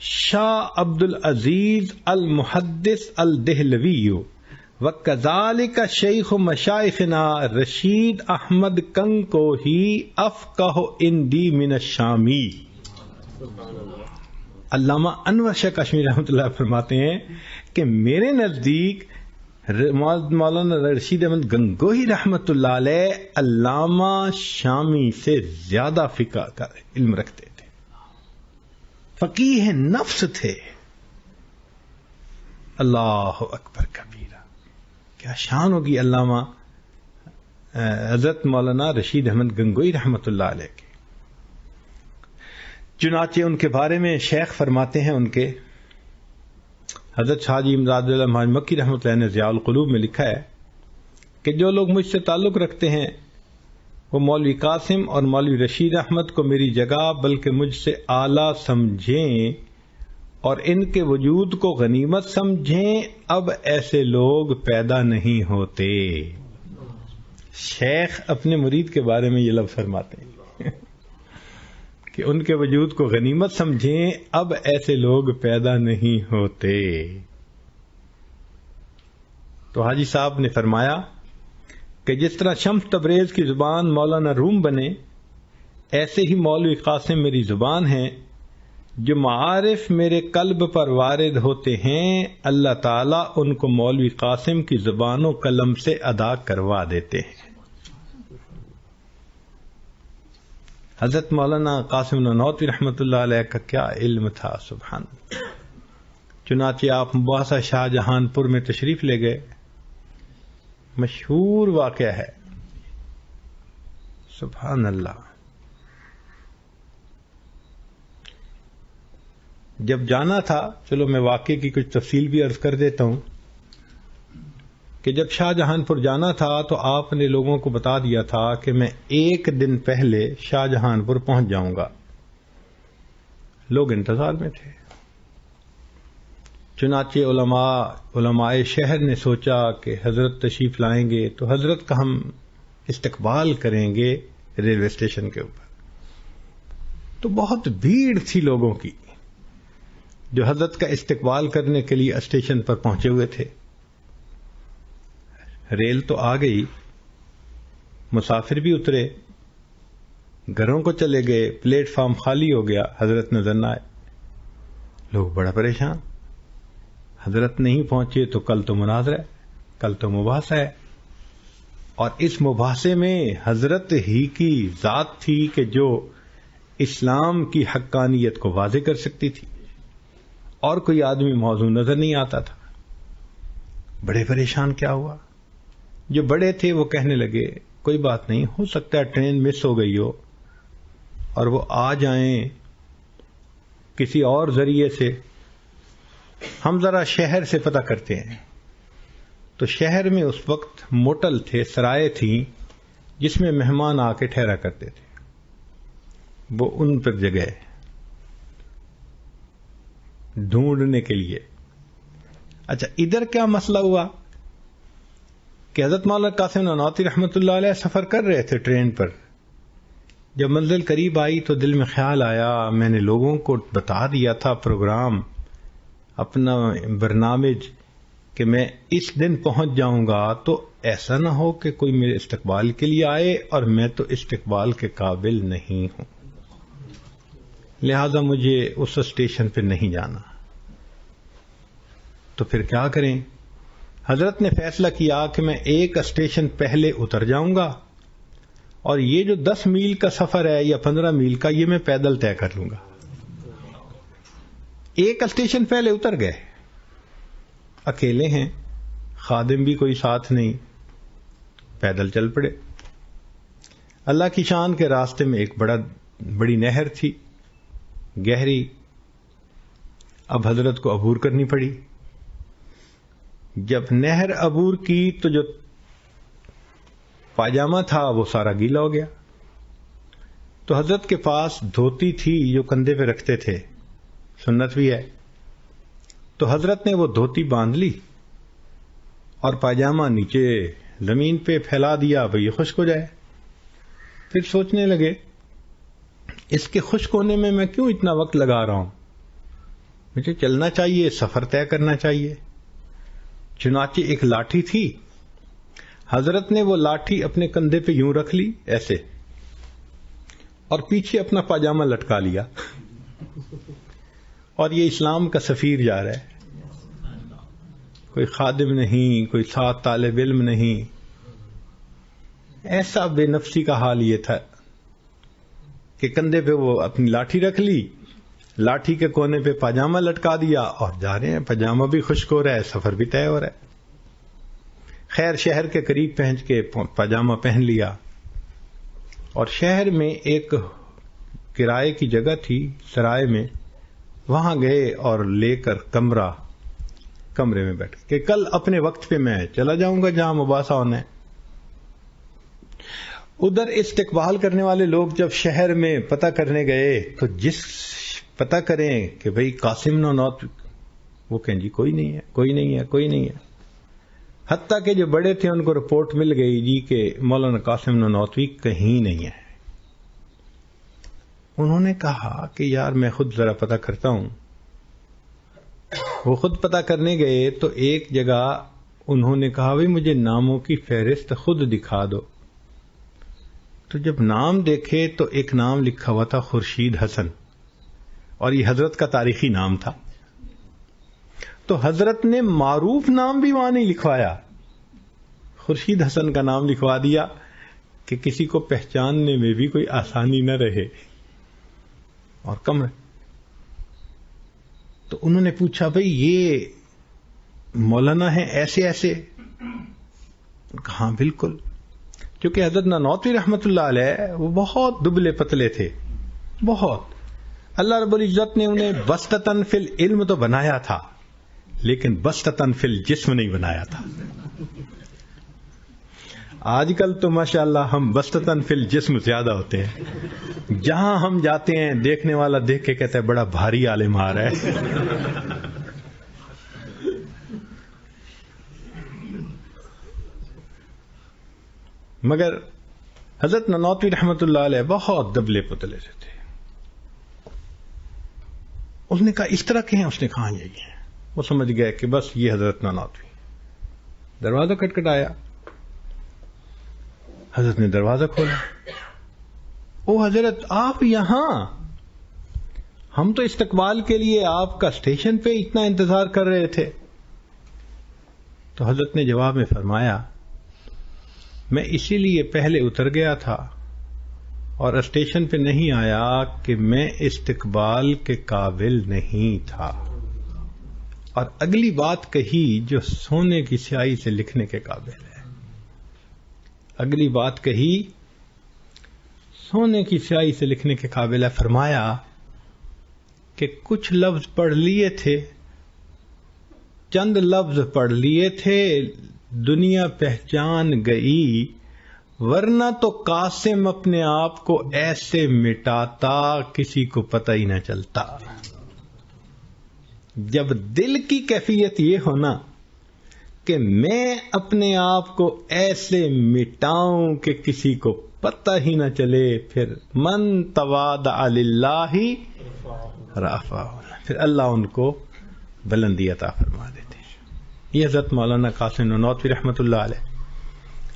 شاہ عبد العزیز المحدث الدہلوی، وَكَذَلِكَ شیخ مشائخنا رشید احمد کنکوہی افقہ عندی من الشامی. علامہ انور شاہ کشمیری رحمۃ اللہ فرماتے ہیں کہ میرے نزدیک مولانا رشید احمد گنگوہی رحمۃ اللہ علیہ علامہ شامی سے زیادہ فقہ کا علم رکھتے تھے، فقیہ نفس تھے. اللہ اکبر کبیرہ، کیا شان ہوگی علامہ حضرت مولانا رشید احمد گنگوہی رحمۃ اللہ علیہ کی. چنانچہ ان کے بارے میں شیخ فرماتے ہیں، ان کے حضرت شاہ جی امداد اللہ محمد مکی رحمۃ اللہ نے ضیاء القلوب میں لکھا ہے کہ جو لوگ مجھ سے تعلق رکھتے ہیں وہ مولوی قاسم اور مولوی رشید احمد کو میری جگہ بلکہ مجھ سے اعلیٰ سمجھیں اور ان کے وجود کو غنیمت سمجھیں. اب ایسے لوگ پیدا نہیں ہوتے. شیخ اپنے مرید کے بارے میں یہ لفظ فرماتے ہیں کہ ان کے وجود کو غنیمت سمجھیں، اب ایسے لوگ پیدا نہیں ہوتے. تو حاجی صاحب نے فرمایا کہ جس طرح شمس تبریز کی زبان مولانا روم بنے، ایسے ہی مولوی قاسم میری زبان ہے. جو معارف میرے قلب پر وارد ہوتے ہیں اللہ تعالیٰ ان کو مولوی قاسم کی زبان و قلم سے ادا کروا دیتے ہیں. حضرت مولانا قاسم نانوتوی رحمۃ اللہ علیہ کا کیا علم تھا، سبحان اللہ. چنانچہ آپ مباحثہ شاہ جہان پور میں تشریف لے گئے، مشہور واقعہ ہے، سبحان اللہ. جب جانا تھا، چلو میں واقعے کی کچھ تفصیل بھی عرض کر دیتا ہوں کہ جب شاہ جہان پور جانا تھا تو آپ نے لوگوں کو بتا دیا تھا کہ میں 1 دن پہلے شاہ جہان پور پہنچ جاؤں گا. لوگ انتظار میں تھے. چنانچہ علماء شہر نے سوچا کہ حضرت تشریف لائیں گے تو حضرت کا ہم استقبال کریں گے ریلوے اسٹیشن کے اوپر. تو بہت بھیڑ تھی لوگوں کی جو حضرت کا استقبال کرنے کے لیے اسٹیشن پر پہنچے ہوئے تھے. ریل تو آ گئی، مسافر بھی اترے، گھروں کو چلے گئے، پلیٹ فارم خالی ہو گیا، حضرت نظر نہ آئے. لوگ بڑا پریشان، حضرت نہیں پہنچے تو کل تو مناظرہ ہے، کل تو مباحثہ ہے. اور اس مباحثے میں حضرت ہی کی ذات تھی کہ جو اسلام کی حقانیت کو واضح کر سکتی تھی، اور کوئی آدمی موضوع نظر نہیں آتا تھا. بڑے پریشان. کیا ہوا؟ جو بڑے تھے وہ کہنے لگے کوئی بات نہیں، ہو سکتا ہے ٹرین مس ہو گئی ہو اور وہ آ جائیں کسی اور ذریعے سے، ہم ذرا شہر سے پتہ کرتے ہیں. تو شہر میں اس وقت موٹل تھے، سرائے تھیں جس میں مہمان آ کے ٹھہرا کرتے تھے، وہ ان پر جگہ ڈھونڈنے کے لیے. اچھا، ادھر کیا مسئلہ ہوا کہ حضرت مولانا قاسم نانوتوی رحمۃ اللہ علیہ سفر کر رہے تھے ٹرین پر. جب منزل قریب آئی تو دل میں خیال آیا، میں نے لوگوں کو بتا دیا تھا پروگرام، اپنا برنامج، کہ میں اس دن پہنچ جاؤں گا، تو ایسا نہ ہو کہ کوئی میرے استقبال کے لیے آئے اور میں تو استقبال کے قابل نہیں ہوں، لہذا مجھے اس اسٹیشن پہ نہیں جانا. تو پھر کیا کریں؟ حضرت نے فیصلہ کیا کہ میں 1 اسٹیشن پہلے اتر جاؤں گا اور یہ جو 10 میل کا سفر ہے یا 15 میل کا، یہ میں پیدل طے کر لوں گا۔ 1 اسٹیشن پہلے اتر گئے، اکیلے ہیں، خادم بھی کوئی ساتھ نہیں، پیدل چل پڑے۔ اللہ کی شان کے راستے میں ایک بڑی نہر تھی، گہری، اب حضرت کو عبور کرنی پڑی۔ جب نہر عبور کی تو جو پاجامہ تھا وہ سارا گیلا ہو گیا، تو حضرت کے پاس دھوتی تھی جو کندھے پہ رکھتے تھے، سنت بھی ہے، تو حضرت نے وہ دھوتی باندھ لی اور پاجامہ نیچے زمین پہ پھیلا دیا بھئی یہ خشک ہو جائے۔ پھر سوچنے لگے اس کے خشک ہونے میں میں کیوں اتنا وقت لگا رہا ہوں، مجھے چلنا چاہیے، سفر طے کرنا چاہیے۔ چنانچہ ایک لاٹھی تھی، حضرت نے وہ لاٹھی اپنے کندھے پہ یوں رکھ لی ایسے، اور پیچھے اپنا پاجامہ لٹکا لیا، اور یہ اسلام کا سفیر جا رہا ہے، کوئی خادم نہیں، کوئی ساتھ طالب علم نہیں۔ ایسا بے نفسی کا حال یہ تھا کہ کندھے پہ وہ اپنی لاٹھی رکھ لی، لاٹھی کے کونے پہ پاجامہ لٹکا دیا اور جا رہے ہیں، پاجامہ بھی خشک ہو رہا ہے، سفر بھی طے ہو رہا ہے۔ خیر شہر کے قریب پہنچ کے پاجامہ پہن لیا، اور شہر میں ایک کرائے کی جگہ تھی سرائے میں، وہاں گئے اور لے کر کمرے میں بیٹھ کہ کل اپنے وقت پہ میں چلا جاؤں گا جہاں مباحثہ ہونا ہے۔ ادھر استقبال کرنے والے لوگ جب شہر میں پتہ کرنے گئے تو جس پتہ کریں کہ بھئی قاسم نانوتوی، وہ کہیں جی کوئی نہیں ہے، کوئی نہیں ہے، کوئی نہیں ہے۔ حتیٰ کہ جو بڑے تھے ان کو رپورٹ مل گئی جی کہ مولانا قاسم نانوتوی کہیں نہیں ہے۔ انہوں نے کہا کہ یار میں خود ذرا پتہ کرتا ہوں۔ وہ خود پتہ کرنے گئے تو ایک جگہ انہوں نے کہا بھئی مجھے ناموں کی فہرست خود دکھا دو۔ تو جب نام دیکھے تو ایک نام لکھا ہوا تھا خورشید حسن، اور یہ حضرت کا تاریخی نام تھا۔ تو حضرت نے معروف نام بھی وہاں نہیں لکھوایا، خورشید حسن کا نام لکھوا دیا کہ کسی کو پہچاننے میں بھی کوئی آسانی نہ رہے اور کم۔ تو انہوں نے پوچھا بھئی یہ مولانا ہیں ایسے ایسے؟ کہاں بالکل، کیونکہ حضرت نانوتوی رحمت اللہ علیہ وہ بہت دبلے پتلے تھے، بہت۔ اللہ رب العزت نے انہیں بسطتاً فی العلم تو بنایا تھا، لیکن بسطتاً فی الجسم نہیں بنایا تھا۔ آج کل تو ماشاءاللہ ہم بسطتاً فی الجسم زیادہ ہوتے ہیں، جہاں ہم جاتے ہیں دیکھنے والا دیکھ کے کہتا ہے بڑا بھاری عالم آ رہا ہے۔ مگر حضرت نانوتوی رحمت اللہ علیہ بہت دبلے پتلے سے تھے۔ اس نے کہا اس طرح کے ہیں؟ اس نے کہا یہی ہیں۔ وہ سمجھ گئے کہ بس یہ حضرت نانوتوی۔ دروازہ کھٹکھٹایا، حضرت نے دروازہ کھولا۔ او حضرت آپ یہاں؟ ہم تو استقبال کے لیے آپ کا اسٹیشن پہ اتنا انتظار کر رہے تھے۔ تو حضرت نے جواب میں فرمایا میں اسی لیے پہلے اتر گیا تھا اور اسٹیشن پہ نہیں آیا کہ میں استقبال کے قابل نہیں تھا۔ اور اگلی بات کہی جو سونے کی سیاہی سے لکھنے کے قابل ہے۔ اگلی بات کہی سونے کی سیاہی سے لکھنے کے قابل ہے۔ فرمایا کہ کچھ لفظ پڑھ لیے تھے، چند لفظ پڑھ لیے تھے، دنیا پہچان گئی، ورنہ تو قاسم اپنے آپ کو ایسے مٹاتا کسی کو پتہ ہی نہ چلتا۔ جب دل کی کیفیت یہ ہونا کہ میں اپنے آپ کو ایسے مٹاؤں کہ کسی کو پتہ ہی نہ چلے، پھر من تواضع للہ رفعہ، پھر اللہ ان کو بلندی عطا فرما دیتے۔ یہ حضرت مولانا قاسم نانوتوی رحمت اللہ علیہ۔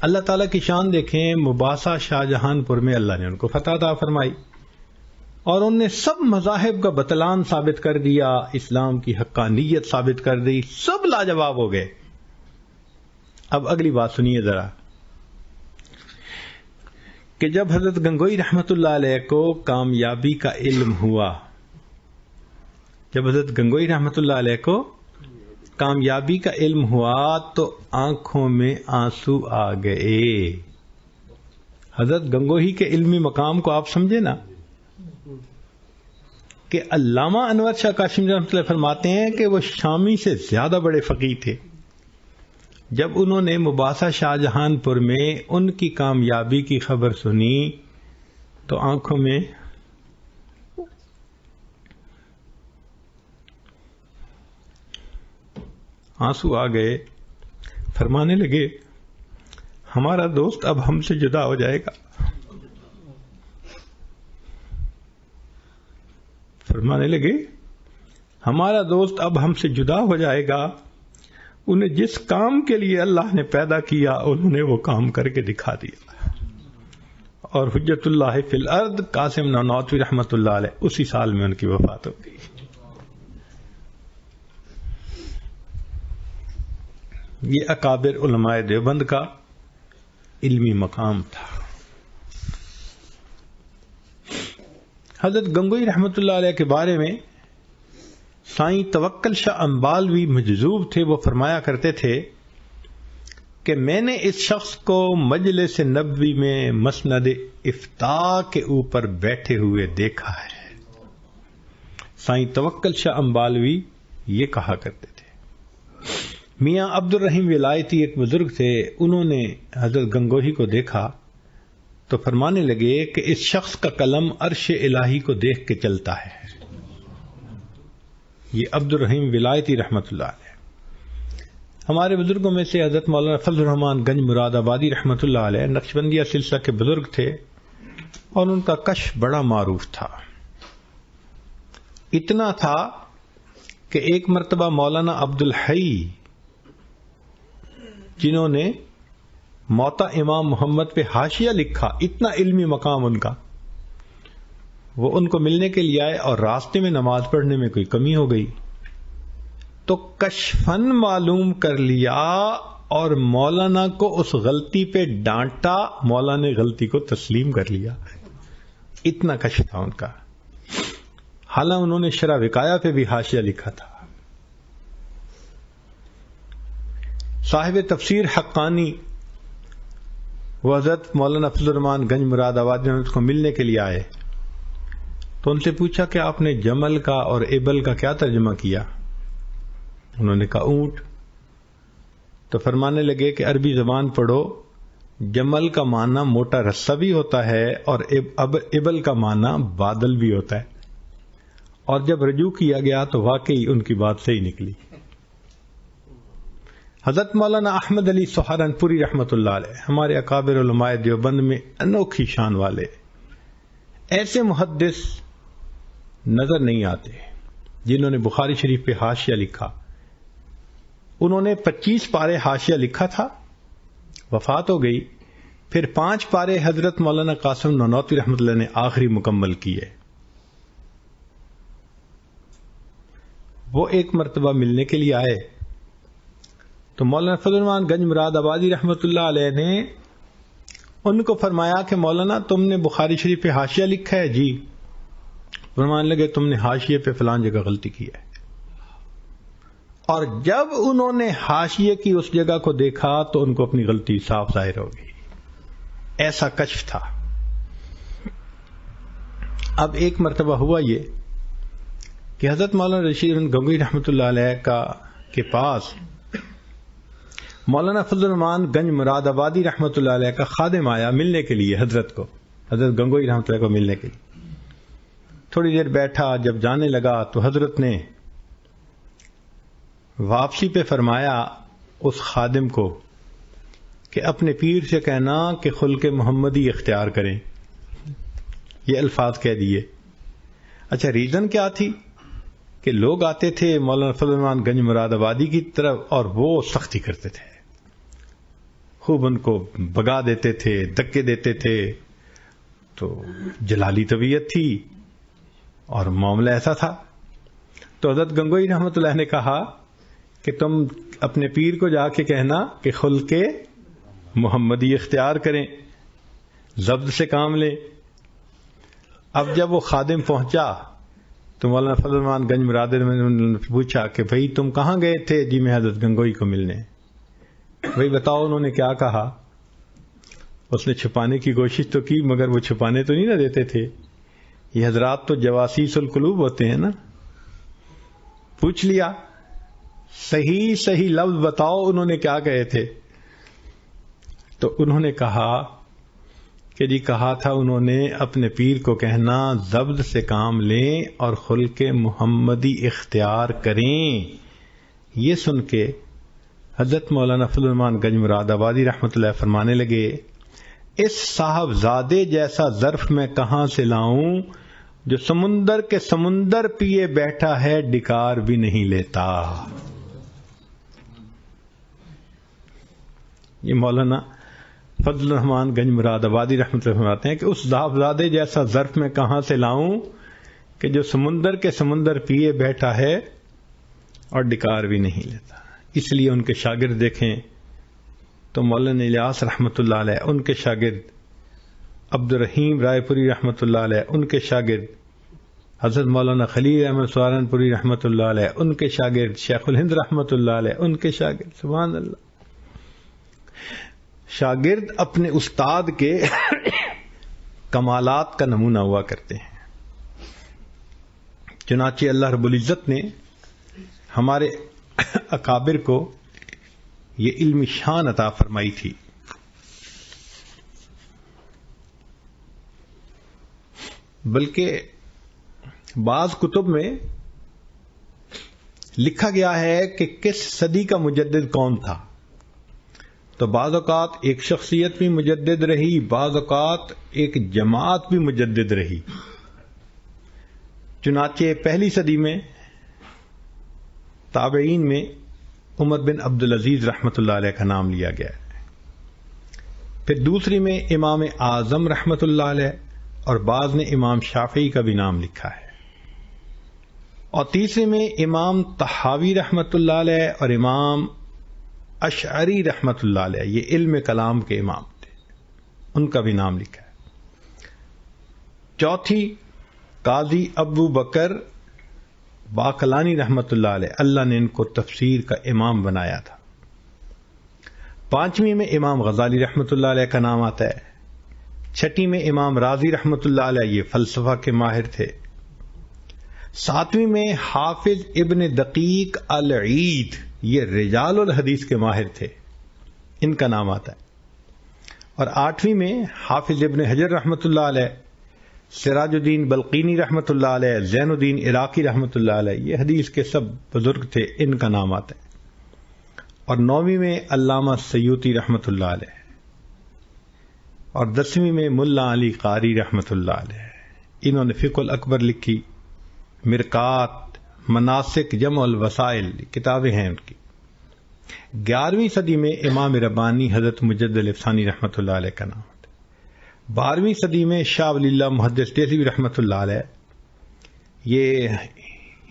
اللہ تعالیٰ کی شان دیکھیں، مباحثہ شاہ جہان پور میں اللہ نے ان کو فتح عطا فرمائی۔ اور ان نے سب مذاہب کا بطلان ثابت کر دیا، اسلام کی حقانیت ثابت کر دی، سب لاجواب ہو گئے۔ اب اگلی بات سنیے ذرا، کہ جب حضرت گنگوئی رحمت اللہ علیہ کو کامیابی کا علم ہوا، جب حضرت گنگوئی رحمت اللہ علیہ کو کامیابی کا علم ہوا تو آنکھوں میں آنسو آ گئے۔ حضرت گنگوئی کے علمی مقام کو آپ سمجھے نا، کہ علامہ انور شاہ کاشمی رحمۃ اللہ فرماتے ہیں کہ وہ شامی سے زیادہ بڑے فقیہ تھے۔ جب انہوں نے مباحثہ شاہ جہان پور میں ان کی کامیابی کی خبر سنی تو آنکھوں میں آنسو آ گئے، فرمانے لگے ہمارا دوست اب ہم سے جدا ہو جائے گا، فرمانے لگے ہمارا دوست اب ہم سے جدا ہو جائے گا۔ انہیں جس کام کے لیے اللہ نے پیدا کیا انہوں نے وہ کام کر کے دکھا دیا۔ اور حجت اللہ فی الارض قاسم نانوتوی رحمت اللہ علیہ اسی سال میں ان کی وفات ہو گئی۔ یہ اکابر علماء دیوبند کا علمی مقام تھا۔ حضرت گنگوئی رحمت اللہ علیہ کے بارے میں سائیں توکل شاہ امبالوی مجذوب تھے، وہ فرمایا کرتے تھے کہ میں نے اس شخص کو مجلس نبوی میں مسند افتاء کے اوپر بیٹھے ہوئے دیکھا ہے۔ سائیں توکل شاہ امبالوی یہ کہا کرتے تھے۔ میاں عبد الرحیم ولایتی ایک بزرگ تھے، انہوں نے حضرت گنگوئی کو دیکھا تو فرمانے لگے کہ اس شخص کا قلم عرش الہی کو دیکھ کے چلتا ہے۔ یہ عبد الرحیم ولایتی رحمت اللہ علیہ۔ ہمارے بزرگوں میں سے حضرت مولانا فضل الرحمان گنج مراد آبادی رحمت اللہ علیہ نقشبندیہ سلسلہ کے بزرگ تھے، اور ان کا کشف بڑا معروف تھا۔ اتنا تھا کہ ایک مرتبہ مولانا عبد الحی جنہوں نے موطا امام محمد پہ حاشیہ لکھا، اتنا علمی مقام ان کا، وہ ان کو ملنے کے لیے آئے اور راستے میں نماز پڑھنے میں کوئی کمی ہو گئی تو کشفن معلوم کر لیا اور مولانا کو اس غلطی پہ ڈانٹا، مولانا نے غلطی کو تسلیم کر لیا۔ اتنا کشف تھا ان کا، حالانکہ انہوں نے شرح وقایہ پہ بھی حاشیہ لکھا تھا۔ صاحب تفسیر حقانی وہ حضرت مولانا فضل الرحمان گنج مراد آبادی نے اس کو ملنے کے لیے آئے تو ان سے پوچھا کہ آپ نے جمل کا اور ابل کا کیا ترجمہ کیا؟ انہوں نے کہا اونٹ۔ تو فرمانے لگے کہ عربی زبان پڑھو، جمل کا معنی موٹا رسہ بھی ہوتا ہے اور ابل کا معنی بادل بھی ہوتا ہے، اور جب رجوع کیا گیا تو واقعی ان کی بات صحیح نکلی۔ حضرت مولانا احمد علی سہارنپوری رحمت اللہ علیہ ہمارے اکابر علماء دیوبند میں انوکھی شان والے، ایسے محدث نظر نہیں آتے جنہوں نے بخاری شریف پہ حاشیہ لکھا۔ انہوں نے 25 پارے حاشیہ لکھا تھا، وفات ہو گئی، پھر 5 پارے حضرت مولانا قاسم نانوتوی رحمت اللہ نے آخری مکمل کیے۔ وہ ایک مرتبہ ملنے کے لیے آئے تو مولانا فضل الرحمان گنج مراد آبادی رحمت اللہ علیہ نے ان کو فرمایا کہ مولانا تم نے بخاری شریف پہ حاشیہ لکھا ہے؟ جی۔ فرمانے لگے تم نے حاشیے پہ فلان جگہ غلطی کی ہے۔ اور جب انہوں نے حاشیے کی اس جگہ کو دیکھا تو ان کو اپنی غلطی صاف ظاہر ہو گئی، ایسا کشف تھا۔ اب ایک مرتبہ ہوا یہ کہ حضرت مولانا رشید گنگوئی رحمت اللہ علیہ کے پاس مولانا فضل الرحمان گنج مراد آبادی رحمت اللہ علیہ کا خادم آیا ملنے کے لیے حضرت کو، حضرت گنگوئی رحمت اللہ کو ملنے کے لیے۔ تھوڑی دیر بیٹھا، جب جانے لگا تو حضرت نے واپسی پہ فرمایا اس خادم کو کہ اپنے پیر سے کہنا کہ خلق محمدی اختیار کریں، یہ الفاظ کہہ دیے۔ اچھا ریزن کیا تھی؟ کہ لوگ آتے تھے مولانا فضل الرحمان گنج مراد آبادی کی طرف اور وہ سختی کرتے تھے، خوب ان کو بگا دیتے تھے، دھکے دیتے تھے، تو جلالی طبیعت تھی اور معاملہ ایسا تھا. تو حضرت گنگوئی رحمۃ اللہ نے کہا کہ تم اپنے پیر کو جا کے کہنا کہ خلق محمدی اختیار کریں، ضبط سے کام لیں. اب جب وہ خادم پہنچا تو مولانا فضل الرحمان گنج مرادر نے پوچھا کہ بھئی تم کہاں گئے تھے؟ جی میں حضرت گنگوئی کو ملنے. بھئی بتاؤ انہوں نے کیا کہا؟ اس نے چھپانے کی کوشش تو کی مگر وہ چھپانے تو نہیں نہ دیتے تھے. یہ حضرات تو جواسیس القلوب ہوتے ہیں نا. پوچھ لیا صحیح صحیح لفظ بتاؤ انہوں نے کیا کہے تھے. تو انہوں نے کہا کہ جی کہا تھا انہوں نے اپنے پیر کو کہنا ضبط سے کام لیں اور خلق محمدی اختیار کریں. یہ سن کے حضرت مولانا فضل الرحمان گنج مراد آبادی رحمۃ اللہ فرمانے لگے اس صاحب زادے جیسا ظرف میں کہاں سے لاؤں جو سمندر کے سمندر پیے بیٹھا ہے ڈکار بھی نہیں لیتا. یہ مولانا فضل الرحمان گنج مراد آبادی رحمۃ اللہ فرماتے ہیں کہ اس صاحبزادے جیسا ظرف میں کہاں سے لاؤں کہ جو سمندر کے سمندر پیے بیٹھا ہے اور ڈکار بھی نہیں لیتا. اس لیے ان کے شاگرد دیکھیں تو مولانا الیاس رحمۃ اللہ علیہ، ان کے شاگرد عبد الرحیم رائے پوری رحمۃ اللہ علیہ، ان کے شاگرد حضرت مولانا خلیل احمد سہارنپوری رحمۃ اللہ علیہ، ان کے شاگرد شیخ الہند رحمۃ اللہ علیہ، ان کے شاگرد. سبحان اللہ. شاگرد اپنے استاد کے کمالات کا نمونہ ہوا کرتے ہیں. چنانچہ اللہ رب العزت نے ہمارے اکابر کو یہ علمی شان عطا فرمائی تھی. بلکہ بعض کتب میں لکھا گیا ہے کہ کس صدی کا مجدد کون تھا. تو بعض اوقات ایک شخصیت بھی مجدد رہی، بعض اوقات ایک جماعت بھی مجدد رہی. چنانچہ پہلی صدی میں تابعین میں عمر بن عبدالعزیز رحمۃ اللہ علیہ کا نام لیا گیا ہے. پھر دوسری میں امام اعظم رحمۃ اللہ علیہ اور بعض نے امام شافعی کا بھی نام لکھا ہے. اور تیسرے میں امام طحاوی رحمۃ اللہ علیہ اور امام اشعری رحمۃ اللہ علیہ، یہ علم کلام کے امام تھے، ان کا بھی نام لکھا ہے. چوتھی قاضی ابو بکر باقلانی رحمۃ اللہ علیہ، اللہ نے ان کو تفسیر کا امام بنایا تھا. پانچویں میں امام غزالی رحمۃ اللہ علیہ کا نام آتا ہے. چھٹی میں امام رازی رحمۃ اللہ علیہ، یہ فلسفہ کے ماہر تھے. ساتویں میں حافظ ابن دقیق العید، یہ رجال الحدیث کے ماہر تھے، ان کا نام آتا ہے. اور آٹھویں میں حافظ ابن حجر رحمۃ اللہ علیہ، سراج الدین بلقینی رحمۃ اللہ علیہ، زین الدین عراقی رحمۃ اللہ علیہ، یہ حدیث کے سب بزرگ تھے، ان کا نام آتا ہے. اور نویں میں علامہ سیوطی رحمۃ اللہ علیہ. اور 10ویں میں ملا علی قاری رحمۃ اللہ علیہ، انہوں نے فقہ الاکبر لکھی، مرقات، مناسک، جمع الوسائل کتابیں ہیں ان کی. 11ویں صدی میں امام ربانی حضرت مجدد الافسانی رحمۃ اللہ علیہ کا نام ہے. 12ویں صدی میں شاہ ولی اللہ محدث دہلوی رحمۃ اللہ علیہ، یہ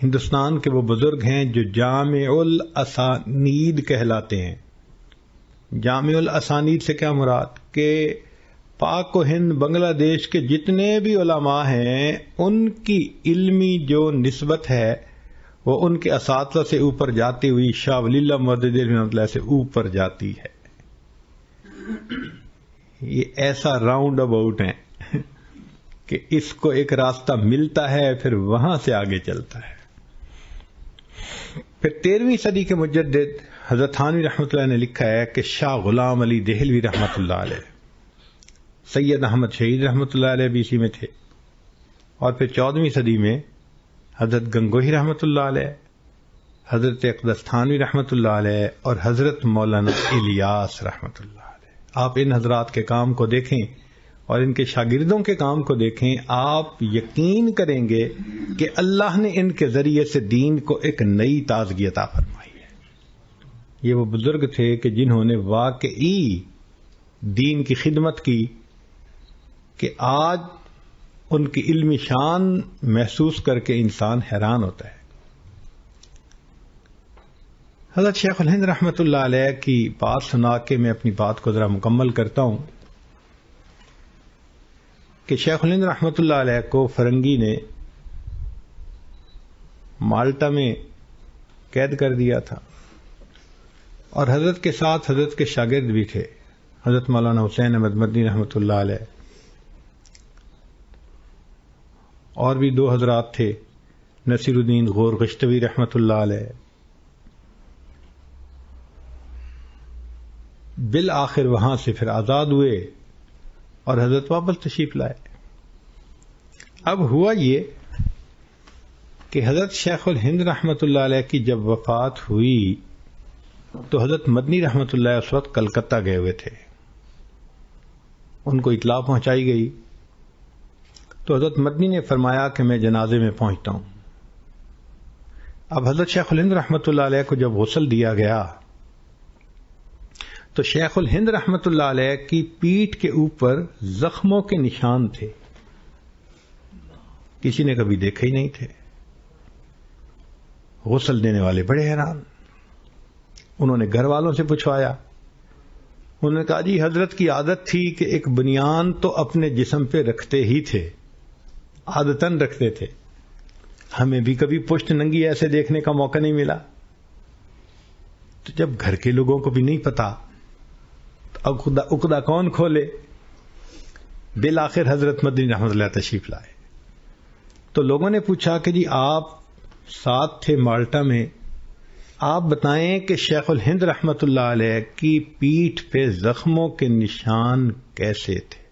ہندوستان کے وہ بزرگ ہیں جو جامع الاسانید کہلاتے ہیں. جامع الاسانید سے کیا مراد کہ پاک و ہند بنگلہ دیش کے جتنے بھی علماء ہیں ان کی علمی جو نسبت ہے وہ ان کے اساتذہ سے اوپر جاتی ہوئی شاہ ولی اللہ محدث دہلوی رحمۃ اللہ سے اوپر جاتی ہے. یہ ایسا راؤنڈ اباؤٹ ہے کہ اس کو ایک راستہ ملتا ہے پھر وہاں سے آگے چلتا ہے. پھر 13ویں صدی کے مجدد حضرت تھانوی رحمۃ اللہ نے لکھا ہے کہ شاہ غلام علی دہلوی رحمۃ اللہ علیہ، سید احمد شہید رحمۃ اللہ علیہ بھی اسی میں تھے. اور پھر 14ویں صدی میں حضرت گنگوہی رحمۃ اللہ علیہ، حضرت اقدس تھانوی رحمۃ اللہ علیہ اور حضرت مولانا الیاس رحمۃ اللہ علیہ. آپ ان حضرات کے کام کو دیکھیں اور ان کے شاگردوں کے کام کو دیکھیں، آپ یقین کریں گے کہ اللہ نے ان کے ذریعے سے دین کو ایک نئی تازگی عطا فرمائی ہے. یہ وہ بزرگ تھے کہ جنہوں نے واقعی دین کی خدمت کی کہ آج ان کی علمی شان محسوس کر کے انسان حیران ہوتا ہے۔ حضرت شیخ الہند رحمۃ اللہ علیہ کی بات سنا کے میں اپنی بات کو ذرا مکمل کرتا ہوں کہ شیخ الہند رحمۃ اللہ علیہ کو فرنگی نے مالٹا میں قید کر دیا تھا، اور حضرت کے ساتھ حضرت کے شاگرد بھی تھے، حضرت مولانا حسین احمد مدنی رحمۃ اللہ علیہ، اور بھی دو حضرات تھے، نصیر الدین غور غشتوی رحمۃ اللہ علیہ۔ بالآخر وہاں سے پھر آزاد ہوئے اور حضرت واپس تشریف لائے۔ اب ہوا یہ کہ حضرت شیخ الہند رحمۃ اللہ علیہ کی جب وفات ہوئی تو حضرت مدنی رحمۃ اللہ اس وقت کلکتہ گئے ہوئے تھے، ان کو اطلاع پہنچائی گئی تو حضرت مدنی نے فرمایا کہ میں جنازے میں پہنچتا ہوں۔ اب حضرت شیخ الہند رحمۃ اللہ علیہ کو جب غسل دیا گیا تو شیخ الہند رحمۃ اللہ علیہ کی پیٹھ کے اوپر زخموں کے نشان تھے، کسی نے کبھی دیکھے ہی نہیں تھے۔ غسل دینے والے بڑے حیران، انہوں نے گھر والوں سے پوچھوایا، انہوں نے کہا جی حضرت کی عادت تھی کہ ایک بنیان تو اپنے جسم پہ رکھتے ہی تھے، عادتاً رکھتے تھے، ہمیں بھی کبھی پشت ننگی ایسے دیکھنے کا موقع نہیں ملا۔ تو جب گھر کے لوگوں کو بھی نہیں پتا تو اب عقدہ کون کھولے؟ بالآخر حضرت مدنی رحمۃ اللہ تشریف لائے تو لوگوں نے پوچھا کہ جی آپ ساتھ تھے مالٹا میں، آپ بتائیں کہ شیخ الہند رحمۃ اللہ علیہ کی پیٹھ پہ زخموں کے نشان کیسے تھے؟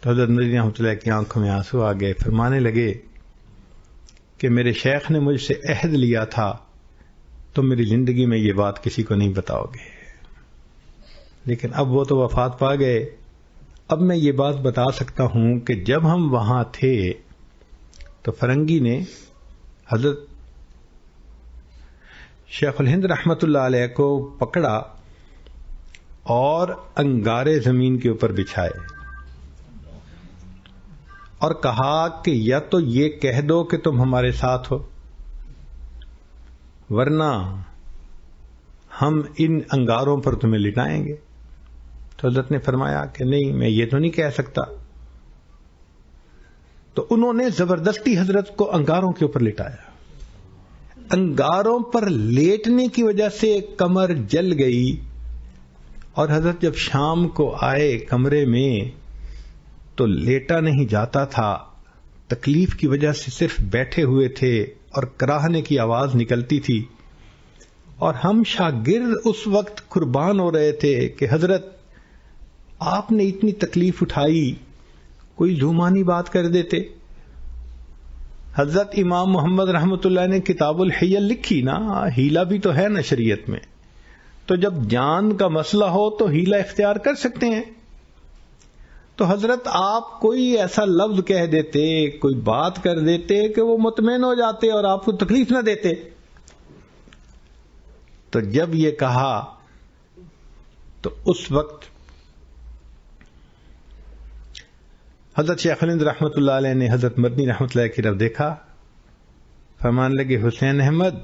تو حضرت مدنی رحمۃ اللہ کی آنکھوں میں آنسو آ گئے، فرمانے لگے کہ میرے شیخ نے مجھ سے عہد لیا تھا تم میری زندگی میں یہ بات کسی کو نہیں بتاؤ گے، لیکن اب وہ تو وفات پا گئے، اب میں یہ بات بتا سکتا ہوں کہ جب ہم وہاں تھے تو فرنگی نے حضرت شیخ الہند رحمۃ اللہ علیہ کو پکڑا اور انگارے زمین کے اوپر بچھائے اور کہا کہ یا تو یہ کہہ دو کہ تم ہمارے ساتھ ہو، ورنہ ہم ان انگاروں پر تمہیں لٹائیں گے۔ تو حضرت نے فرمایا کہ نہیں، میں یہ تو نہیں کہہ سکتا۔ تو انہوں نے زبردستی حضرت کو انگاروں کے اوپر لٹایا، انگاروں پر لیٹنے کی وجہ سے کمر جل گئی، اور حضرت جب شام کو آئے کمرے میں تو لیٹا نہیں جاتا تھا، تکلیف کی وجہ سے صرف بیٹھے ہوئے تھے اور کراہنے کی آواز نکلتی تھی، اور ہم شاگرد اس وقت قربان ہو رہے تھے کہ حضرت آپ نے اتنی تکلیف اٹھائی، کوئی جھومانی بات کر دیتے۔ حضرت امام محمد رحمۃ اللہ نے کتاب الحیل لکھی نا، ہیلا بھی تو ہے نا شریعت میں، تو جب جان کا مسئلہ ہو تو ہیلا اختیار کر سکتے ہیں۔ تو حضرت آپ کوئی ایسا لفظ کہہ دیتے، کوئی بات کر دیتے کہ وہ مطمئن ہو جاتے اور آپ کو تکلیف نہ دیتے۔ تو جب یہ کہا تو اس وقت حضرت شیخ الہند رحمۃ اللہ علیہ نے حضرت مدنی رحمۃ اللہ کی طرف دیکھا، فرمان لگے حسین احمد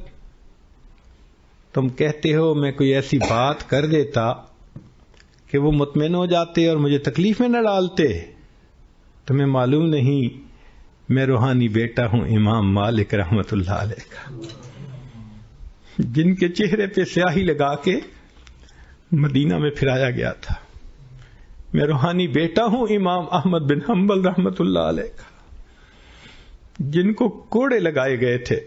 تم کہتے ہو میں کوئی ایسی بات کر دیتا کہ وہ مطمئن ہو جاتے اور مجھے تکلیف میں نہ ڈالتے، تمہیں معلوم نہیں میں روحانی بیٹا ہوں امام مالک رحمۃ اللہ علیہ کا، جن کے چہرے پہ سیاہی لگا کے مدینہ میں پھرایا گیا تھا۔ میں روحانی بیٹا ہوں امام احمد بن حنبل رحمۃ اللہ علیہ کا، جن کو کوڑے لگائے گئے تھے۔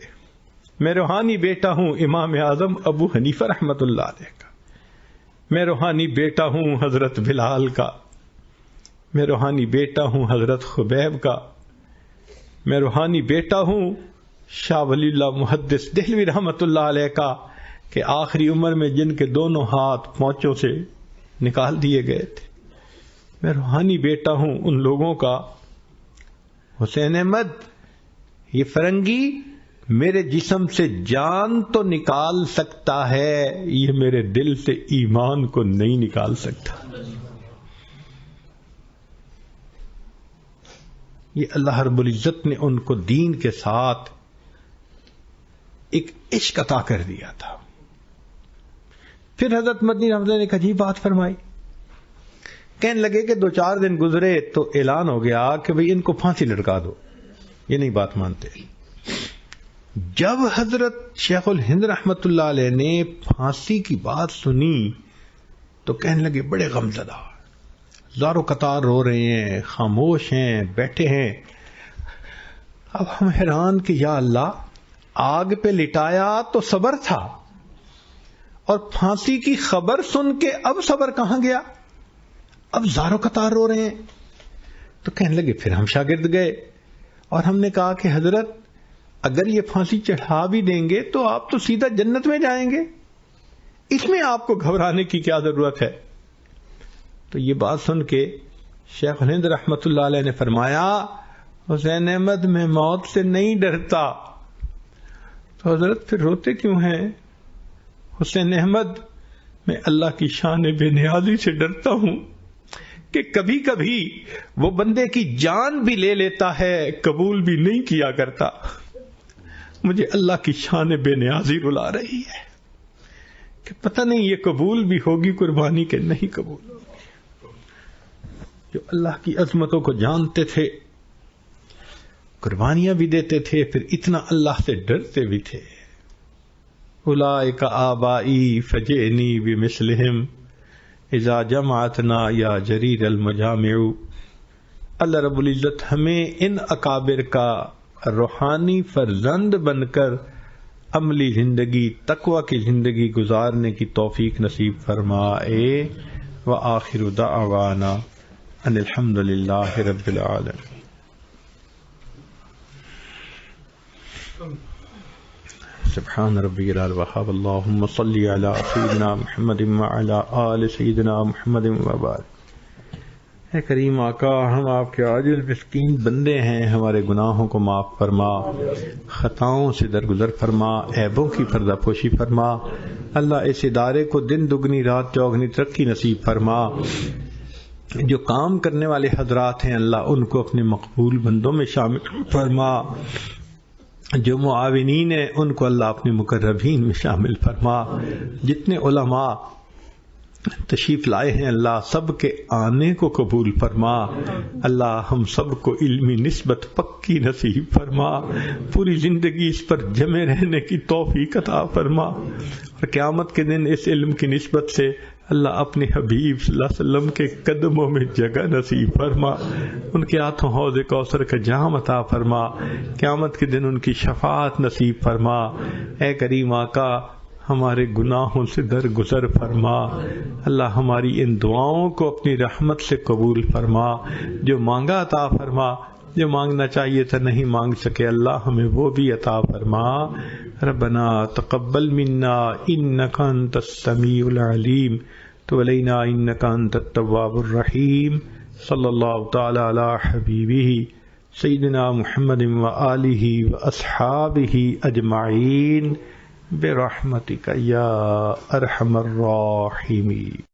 میں روحانی بیٹا ہوں امام اعظم ابو حنیفہ رحمۃ اللہ علیہ کا، میں روحانی بیٹا ہوں حضرت بلال کا، میں روحانی بیٹا ہوں حضرت خبیب کا، میں روحانی بیٹا ہوں شاہ ولی اللہ محدث دہلوی رحمۃ اللہ علیہ کا، کہ آخری عمر میں جن کے دونوں ہاتھ پونچوں سے نکال دیے گئے تھے۔ میں روحانی بیٹا ہوں ان لوگوں کا۔ حسین احمد یہ فرنگی میرے جسم سے جان تو نکال سکتا ہے، یہ میرے دل سے ایمان کو نہیں نکال سکتا۔ یہ اللہ رب العزت نے ان کو دین کے ساتھ ایک عشق عطا کر دیا تھا. پھر حضرت مدنی رحمۃ اللہ نے ایک عجیب بات فرمائی. کہنے لگے کہ 2-4 دن گزرے تو اعلان ہو گیا کہ بھئی ان کو پھانسی لٹکا دو. یہ نہیں بات مانتے. جب حضرت شیخ الہند رحمت اللہ علیہ نے پھانسی کی بات سنی تو کہنے لگے بڑے غمزدہ، زارو قطار رو رہے ہیں، خاموش ہیں، بیٹھے ہیں. اب ہم حیران کہ یا اللہ، آگ پہ لٹایا تو صبر تھا، اور پھانسی کی خبر سن کے اب صبر کہاں گیا؟ اب زارو قطار رو رہے ہیں. تو کہنے لگے پھر ہم شاگرد گئے اور ہم نے کہا کہ حضرت اگر یہ پھانسی چڑھا بھی دیں گے تو آپ تو سیدھا جنت میں جائیں گے، اس میں آپ کو گھبرانے کی کیا ضرورت ہے؟ تو یہ بات سن کے شیخ الہند رحمت اللہ علیہ نے فرمایا حسین احمد میں موت سے نہیں ڈرتا. تو حضرت پھر روتے کیوں ہیں؟ حسین احمد میں اللہ کی شان بے نیازی سے ڈرتا ہوں کہ کبھی کبھی وہ بندے کی جان بھی لے لیتا ہے، قبول بھی نہیں کیا کرتا. مجھے اللہ کی شان بے نیازی رلا رہی ہے کہ پتہ نہیں یہ قبول بھی ہوگی قربانی کے نہیں قبول ہوگی. جو اللہ کی عظمتوں کو جانتے تھے، قربانیاں بھی دیتے تھے، پھر اتنا اللہ سے ڈرتے بھی تھے. اولئک آبائی فجئنی بمثلہم اذا جمعتنا یا جریر المجامع. اللہ رب العزت ہمیں ان اکابر کا روحانی فرزند بن کر عملی زندگی، تقوی کی زندگی گزارنے کی توفیق نصیب فرمائے. وآخر دعوانا ان الحمد للہ رب العالمین. سبحان ربی الوہاب. اللہم صلی علی سیدنا محمد وعلی آل سیدنا محمد وبارک. اے کریم آقا، ہم آپ کے عاجز مسکین بندے ہیں، ہمارے گناہوں کو معاف فرما، خطاؤں سے درگزر فرما، عیبوں کی پردہ پوشی فرما. اللہ اس ادارے کو دن دگنی رات چوگنی ترقی نصیب فرما. جو کام کرنے والے حضرات ہیں اللہ ان کو اپنے مقبول بندوں میں شامل فرما. جو معاونین ہیں ان کو اللہ اپنے مقربین میں شامل فرما. جتنے علماء تشریف لائے ہیں اللہ سب کے آنے کو قبول فرما. اللہ ہم سب کو علمی نسبت پکی نصیب فرما. پوری زندگی اس پر جمے رہنے کی توفیق عطا فرما، اور قیامت کے دن اس علم کی نسبت سے اللہ اپنے حبیب صلی اللہ علیہ وسلم کے قدموں میں جگہ نصیب فرما. ان کے ہاتھوں حوض کوثر کا جام عطا فرما. قیامت کے دن ان کی شفاعت نصیب فرما. اے کریم آقا، ہمارے گناہوں سے درگزر فرما. اللہ ہماری ان دعاؤں کو اپنی رحمت سے قبول فرما. جو مانگا عطا فرما، جو مانگنا چاہیے تھا نہیں مانگ سکے اللہ ہمیں وہ بھی عطا فرما. ربنا تقبل منا انک انت السمیع العلیم وتب علینا انک انت التواب الرحیم. صلی اللہ تعالی علی حبیبہ سیدنا محمد وآلہ واصحابہ اجمعین برحمتک یا ارحم الراحمین.